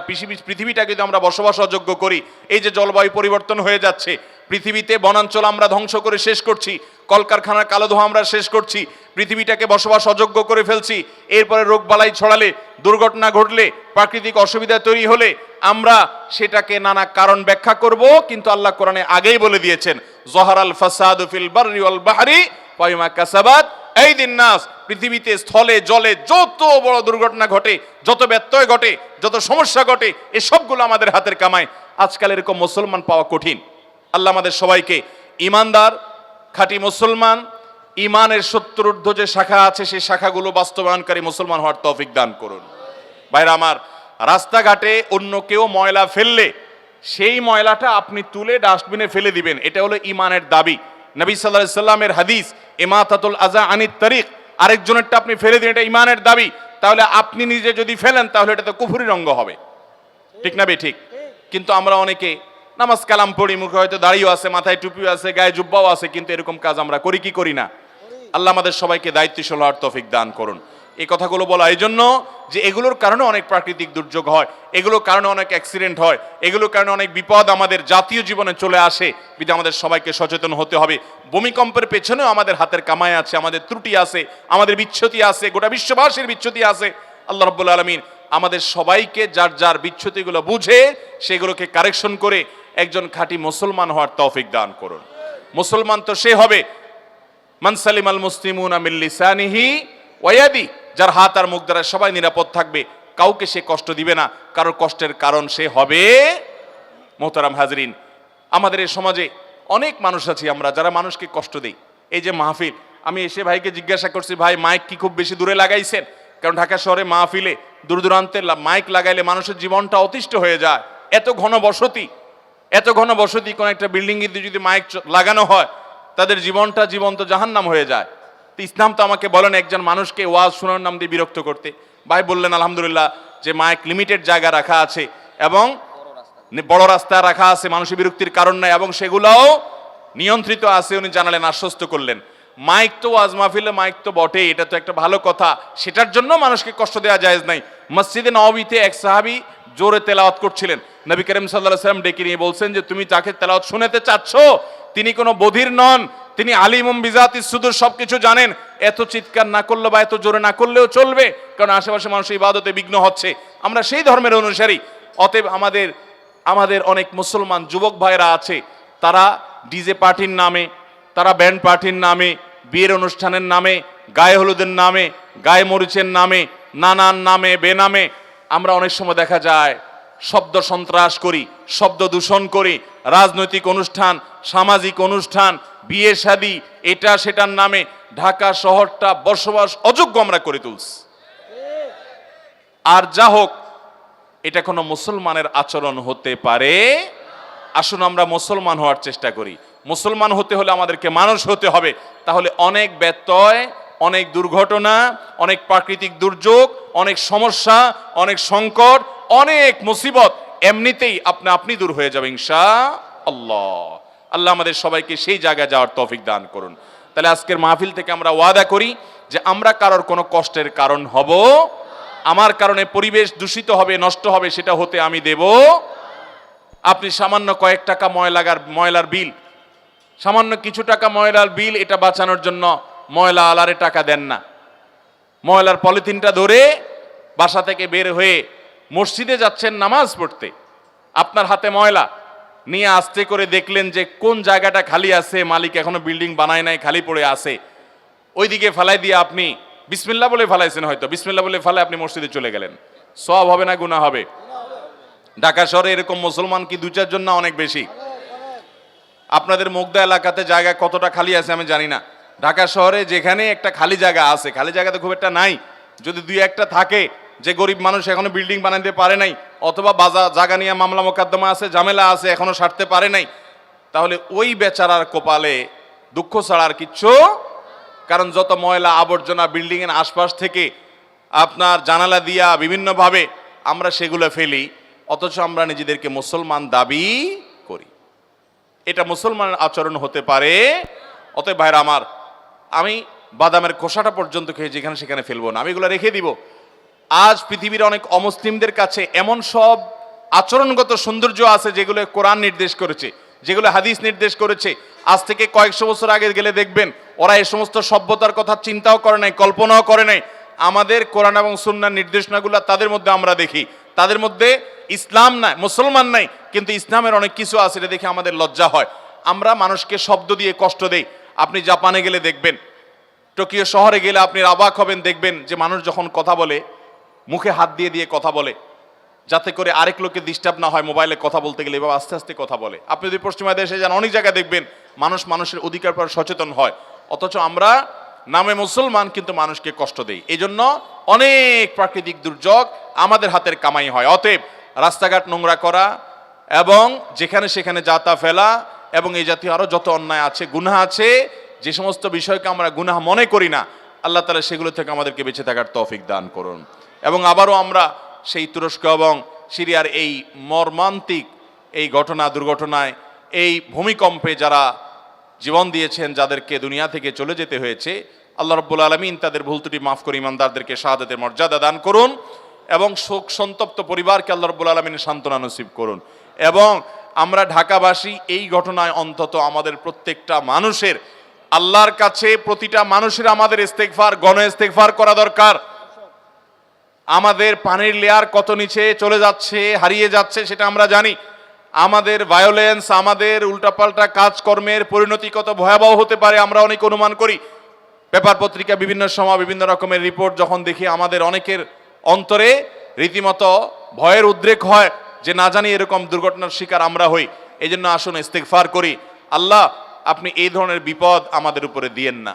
পৃথিবীটাকে যদি আমরা বসবাস অযোগ্য করি, এই যে জলবায়ু পরিবর্তন হয়ে যাচ্ছে, পৃথিবীতে বনাঞ্চল আমরা ধ্বংস করে শেষ করছি, কলকারখানার কালো ধোঁয়া আমরা শেষ করছি, পৃথিবীটাকে বসবাস অযোগ্য করে ফেলছি। এরপরে রোগবালাই ছড়ালে, দুর্ঘটনা ঘটলে, প্রাকৃতিক অসুবিধা তৈরি হলে আমরা সেটাকে নানা কারণ ব্যাখ্যা করব, কিন্তু আল্লাহ কোরআনে আগেই বলে দিয়েছেন জহরাল ফাসাদু ফিল বাররি ওয়াল বাহরি বিমা কাসাবাত এই দিন নাস, পৃথিবীতে স্থলে জলে যত বড় দুর্ঘটনা ঘটে, যত ব্যত্যয় ঘটে, যত সমস্যা ঘটে, এসবগুলো আমাদের হাতের কামাই। আজকাল এরকম মুসলমান পাওয়া কঠিন। আল্লাহ আমাদের সবাইকে ইমানদার, খাঁটি মুসলমান, ইমানের সত্যর ঊর্ধ্ব যে শাখা আছে সেই শাখাগুলো বাস্তবায়নকারী মুসলমান হওয়ার তৌফিক দান করুন। ভাইরা আমার, রাস্তাঘাটে অন্য কেউ ময়লা ফেললে সেই ময়লাটা আপনি তুলে ডাস্টবিনে ফেলে দিবেন, এটা হলো ইমানের দাবি। নবী সাল্লাল্লাহু আলাইহি সাল্লামের হাদিস, ইমাতাতুল আযা আনিত তারিক, আরেকজনেরটা আপনি ফেলে দিন, এটা ইমানের দাবি। তাহলে আপনি নিজে যদি ফেলেন তাহলে এটা তো কুফরির অঙ্গ হবে, ঠিক না বে ঠিক? কিন্তু আমরা অনেকে নামাজ কালাম পড়ি, মুখে হয়তো দাড়িও আছে, মাথায় টুপিও আছে, গায়ে জুব্বাও আছে, কিন্তু এরকম কাজ আমরা করি কি করি না? আল্লাহ আমাদের সবাইকে দায়িত্বশীল হওয়ার তৌফিক দান করুন। এই কথাগুলো বলা এই জন্য যে এগুলোর কারণে অনেক প্রাকৃতিক দুর্যোগ হয়, এগুলোর কারণে অনেক অ্যাক্সিডেন্ট হয়, এগুলোর কারণে অনেক বিপদ আমাদের জাতীয় জীবনে চলে আসে। বিধায় আমাদের সবাইকে সচেতন হতে হবে। ভূমিকম্পের পেছনেও আমাদের হাতের কামাই আছে, আমাদের ত্রুটি আছে, আমাদের বিচ্ছুতি আছে, গোটা বিশ্ববাসীর বিচ্ছুতি আছে। আল্লাহ রাব্বুল আলামিন আমাদের সবাইকে যার যার বিচ্ছুতিগুলো বুঝে সেগুলোকে কারেকশন করে একজন খাঁটি মুসলমান হওয়ার তৌফিক দান করুন। মুসলমান তো সে হবে মান সালিমাল মুসলিমুনা মিন লিসানিহি ওয়া ইয়াদি, যার হাত আর মুখ দ্বারা সবাই নিরাপদ থাকবে, কাউকে সে কষ্ট দিবে না, কারোর কষ্টের কারণ সে হবে। মোহতারাম হাজরিন, আমাদের এই সমাজে অনেক মানুষ আছি আমরা যারা মানুষকে কষ্ট দেই। এই যে মাহফিল, আমি এসে ভাইকে জিজ্ঞাসা করছি, ভাই মাইক কি খুব বেশি দূরে লাগাইছেন? কারণ ঢাকা শহরে মাহফিলে দূর দূরান্তে মাইক লাগাইলে মানুষের জীবনটা অতিষ্ঠ হয়ে যায়। এত ঘন বসতি, কোন একটা বিল্ডিং এ যদি মাইক লাগানো হয় তাদের জীবনটা জীবন্ত জাহান্নাম হয়ে যায়। তো ইসলাম তো আমাকে বলেন একজন মানুষকে ওয়াজ শোনার নাম দিয়ে বিরক্ত করতে। ভাই বললেন আলহামদুলিল্লাহ যে মাইক লিমিটেড জায়গা রাখা আছে এবং বড় রাস্তা রাখা আছে, মানুষের বিরক্তির কারণ নাই এবং সেগুলোও নিয়ন্ত্রিত আছে, উনি জানালেন, আশ্বস্ত করলেন। মাইক তো ওয়াজ মাহফিলে মাইক তো বটে, এটা তো একটা ভালো কথা, সেটার জন্য মানুষকে কষ্ট দেওয়া জায়েজ নাই। মসজিদে নববীতে এক সাহাবী জোরে তেলাওয়াত করছিলেন, নবী করিম সাল্লাল্লাহু আলাইহি ওয়াসাল্লাম ডেকে নিয়ে বলছেন যে তুমি যাকে তেলাওয়াত শুনাতে চাচ্ছ তিনি কোনো বধির নন, তিনি আলিমুম বিজাতিস সুদূর, সবকিছু জানেন। এত চিৎকার না করলে বা এত জোরে না করলেও চলবে, কারণ আশেপাশে মানুষ ইবাদতে বিঘ্ন হচ্ছে। আমরা সেই ধর্মের অনুসারী, অতএব আমাদের অনেক মুসলমান যুবক ভাইরা আছে, তারা ডিজে পার্টির নামে, তারা ব্যান্ড পার্টির নামে, বিয়ের অনুষ্ঠানের নামে, গায়ে হলুদের নামে, গায়ে মরিচের নামে, নানান নামে বেনামে আমরা অনেক সময় দেখা যায় শব্দ সন্ত্রাস করি, শব্দ দূষণ করি, রাজনৈতিক অনুষ্ঠান, সামাজিক অনুষ্ঠান, বিয়ে শাদী, এটা সেটার নামে ঢাকা শহরটা বসবাস অযোগ্য আমরা করে তুলছি। আর যা হোক, এটা কোনো মুসলমানের আচরণ হতে পারে? আসুন আমরা মুসলমান হওয়ার চেষ্টা করি। মুসলমান হতে হলে আমাদেরকে মানুষ হতে হবে। তাহলে অনেক ব্যত্যয়, অনেক দুর্ঘটনা, অনেক প্রাকৃতিক দুর্যোগ, অনেক সমস্যা, অনেক সংকট, অনেক মুসিবত এমনিতেই আপনি দূর হয়ে যাবে ইনশাআল্লাহ। আল্লাহ আমাদের সবাইকে সেই জায়গায় যাওয়ার তৌফিক দান করুন। তাহলে আজকের মাহফিল থেকে আমরা ওয়াদা করি যে আমরা কারোর কোনো কষ্টের কারণ হব, আমার কারণে পরিবেশ দূষিত হবে, নষ্ট হবে, সেটা হতে আমি দেব। আপনি সামান্য কয়েক টাকা ময়লার বিল, সামান্য কিছু টাকা ময়লার বিল, এটা বাঁচানোর জন্য ময়লা আলারে টাকা দেন না। ময়লার পলিথিনটা ধরে বাসা থেকে বের হয়ে মসজিদে যাচ্ছেন নামাজ পড়তে, আপনার হাতে ময়লা নিয়ে আস্তে করে দেখলেন যে কোন জায়গাটা খালি আছে, মালিক এখনো বিল্ডিং বানায় নাই, খালি পড়ে আছে, ওইদিকে ফেলাই দিয়ে আপনি বিসমিল্লাহ বলে ফেলাইছেন, হয়তো বিসমিল্লাহ বলে ফেলে আপনি মসজিদে চলে গেলেন, সওয়াব হবে না গুনাহ হবে? ঢাকা শহরে এরকম মুসলমান কি দু চারজন না অনেক বেশি? আপনাদের মুগদা এলাকাতে জায়গা কতটা খালি আছে আমি জানি না। ঢাকা শহরে যেখানে একটা খালি জায়গা আছে, খালি জায়গা তো খুব একটা নাই, যদি দুই একটা থাকে, যে গরিব মানুষ এখনো বিল্ডিং বানাইতে পারে নাই, অথবা জায়গা নিয়ে মামলা মোকদ্দমা আছে, ঝামেলা আছে, এখনো সারতে পারে নাই, তাহলে ওই বেচারার কপালে দুঃখ ছাড়া আর কিচ্ছু। কারণ যত ময়লা আবর্জনা বিল্ডিং এর আশপাশ থেকে আপনার জানালা দিয়া বিভিন্নভাবে আমরা সেগুলো ফেলি, অথচ আমরা নিজেদেরকে মুসলমান দাবি করি। এটা মুসলমানের আচরণ হতে পারে? অতএব ভাইরা আমার, আমি বাদামের খোসাটা পর্যন্ত খেয়ে যেখানে সেখানে ফেলবো না, আমি এগুলো রেখে দিব। আজ পৃথিবীর অনেক অমুসলিমদের কাছে এমন সব আচরণগত সৌন্দর্য আছে যেগুলো কোরআন নির্দেশ করেছে, যেগুলো হাদিস নির্দেশ করেছে। আজ থেকে কয়েকশো বছর আগে গেলে দেখবেন ওরা এই সমস্ত সভ্যতার কথা চিন্তাও করে নাই, কল্পনাও করে নাই। আমাদের কোরআন এবং সুন্নাহর নির্দেশনাগুলো তাদের মধ্যে আমরা দেখি, তাদের মধ্যে ইসলাম নাই, মুসলমান নাই, কিন্তু ইসলামের অনেক কিছু আছে, এটা দেখে আমাদের লজ্জা হয়। আমরা মানুষকে শব্দ দিয়ে কষ্ট দেই। আপনি জাপানে গেলে দেখবেন টোকিও শহরে গেলে আপনি অবাক হবেন, দেখবেন যে মানুষ যখন কথা বলে মুখে হাত দিয়ে দিয়ে কথা বলে, যাতে করে আরেক লোকে ডিস্টার্ব না হয়। মোবাইলে কথা বলতে গেলে এভাবে আস্তে আস্তে কথা বলে। আপনি যদি পশ্চিমা দেশে যান, অনেক জায়গায় দেখবেন মানুষ মানুষের অধিকার পর সচেতন হয়, অথচ আমরা নামে মুসলমান কিন্তু মানুষকে কষ্ট দেই। এই জন্য অনেক প্রাকৃতিক দুর্যোগ আমাদের হাতের কামাই হয়। অতএব রাস্তাঘাট নোংরা করা এবং যেখানে সেখানে যাতা ফেলা এবং এই জাতীয় আরো যত অন্যায় আছে, গুনাহ আছে, যে সমস্ত বিষয়কে আমরা গুনাহ মনে করি না, আল্লাহ তাআলা সেগুলো থেকে আমাদেরকে বেঁচে থাকার তৌফিক দান করুন। এবং আবারও আমরা সেই তুরস্ক এবং সিরিয়ার এই মর্মান্তিক এই দুর্ঘটনায়, এই ভূমিকম্পে যারা জীবন দিয়েছেন, যাদেরকে দুনিয়া থেকে চলে যেতে হয়েছে, আল্লাহ রাব্বুল আলামিন তাদের ভুল ত্রুটি মাফ করে ইমানদারদেরকে শাহাদাতের মর্যাদা দান করুন এবং শোক সন্তপ্ত পরিবারকে আল্লাহ রাব্বুল আলামিনের সান্ত্বনা নসিব করুন। এবং আমরা ঢাকাবাসী এই ঘটনায় অন্তত আমাদের প্রত্যেকটা মানুষের আল্লাহর কাছে, প্রতিটা মানুষের আমাদের ইস্তেগফার, গণ ইস্তেগফার করা দরকার। আমাদের পানির লেয়ার কত নিচে চলে যাচ্ছে, হারিয়ে যাচ্ছে, সেটা আমরা জানি। আমাদের ভায়োলেন্স, আমাদের উল্টাপাল্টা কাজকর্মের পরিণতি কত ভয়াবহ হতে পারে আমরা অনেক অনুমান করি। পেপার পত্রিকা বিভিন্ন সময় বিভিন্ন রকমের রিপোর্ট যখন দেখি, আমাদের অনেকের অন্তরে রীতিমতো ভয়ের উদ্রেক হয় যে না জানি এরকম দুর্ঘটনার শিকার আমরা হই। এই জন্য আসুন ইস্তেগফার করি। আল্লাহ, আপনি এই ধরনের বিপদ আমাদের উপরে দিয়েন না।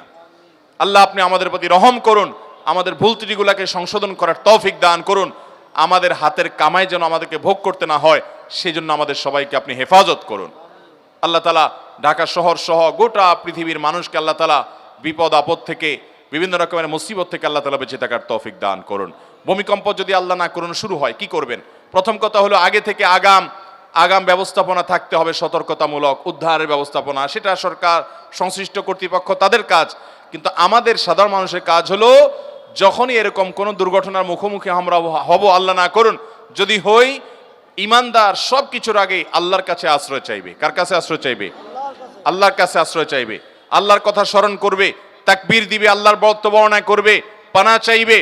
আল্লাহ, আপনি আমাদের প্রতি রহম করুন, আমাদের ভুল ত্রুটিগুলোকে সংশোধন করার তৌফিক দান করুন। আমাদের হাতের কামাই যেন আমাদেরকে ভোগ করতে না হয়, সেই জন্য আমাদের সবাইকে আপনি হেফাজত করুন। আল্লাহ তাআলা ঢাকা শহর সহ গোটা পৃথিবীর মানুষকে আল্লাহ তাআলা বিপদ আপদ থেকে, বিভিন্ন রকমের মুসিবত থেকে আল্লাহ তাআলা বেঁচে থাকার তৌফিক দান করুন। ভূমিকম্প যদি আল্লাহ না করুন শুরু হয়, কি করবেন? প্রথম কথা হলো আগে থেকে আগাম ব্যবস্থাপনা থাকতে হবে, সতর্কতামূলক উদ্ধারের ব্যবস্থাপনা। সেটা সরকার, সংশ্লিষ্ট কর্তৃপক্ষ, তাদের কাজ। কিন্তু আমাদের সাধারণ মানুষের কাজ হলো যখনই এরকম কোন দুর্ঘটনার মুখোমুখি আমরা হব, আল্লাহ না করুন যদি হই, ইমানদার সব কিছুর আগে আল্লাহর কাছে আশ্রয় চাইবে। কার কাছে আশ্রয় চাইবে? আল্লাহর কাছে আশ্রয় চাইবে। আল্লাহর কথা স্মরণ করবে, তাকবীর দিবে, আল্লাহর বর্ণনা করবে, পানা চাইবে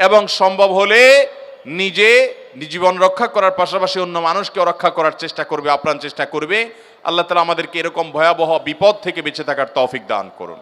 এবং সম্ভব হলে নিজে জীবন রক্ষা করার পাশাপাশি অন্য মানুষকে রক্ষা করার চেষ্টা করবে, আপ্রাণ চেষ্টা করবে। আল্লাহ তাআলা আমাদেরকে এরকম ভয়াবহ বিপদ থেকে বেঁচে থাকার তৌফিক দান করুন।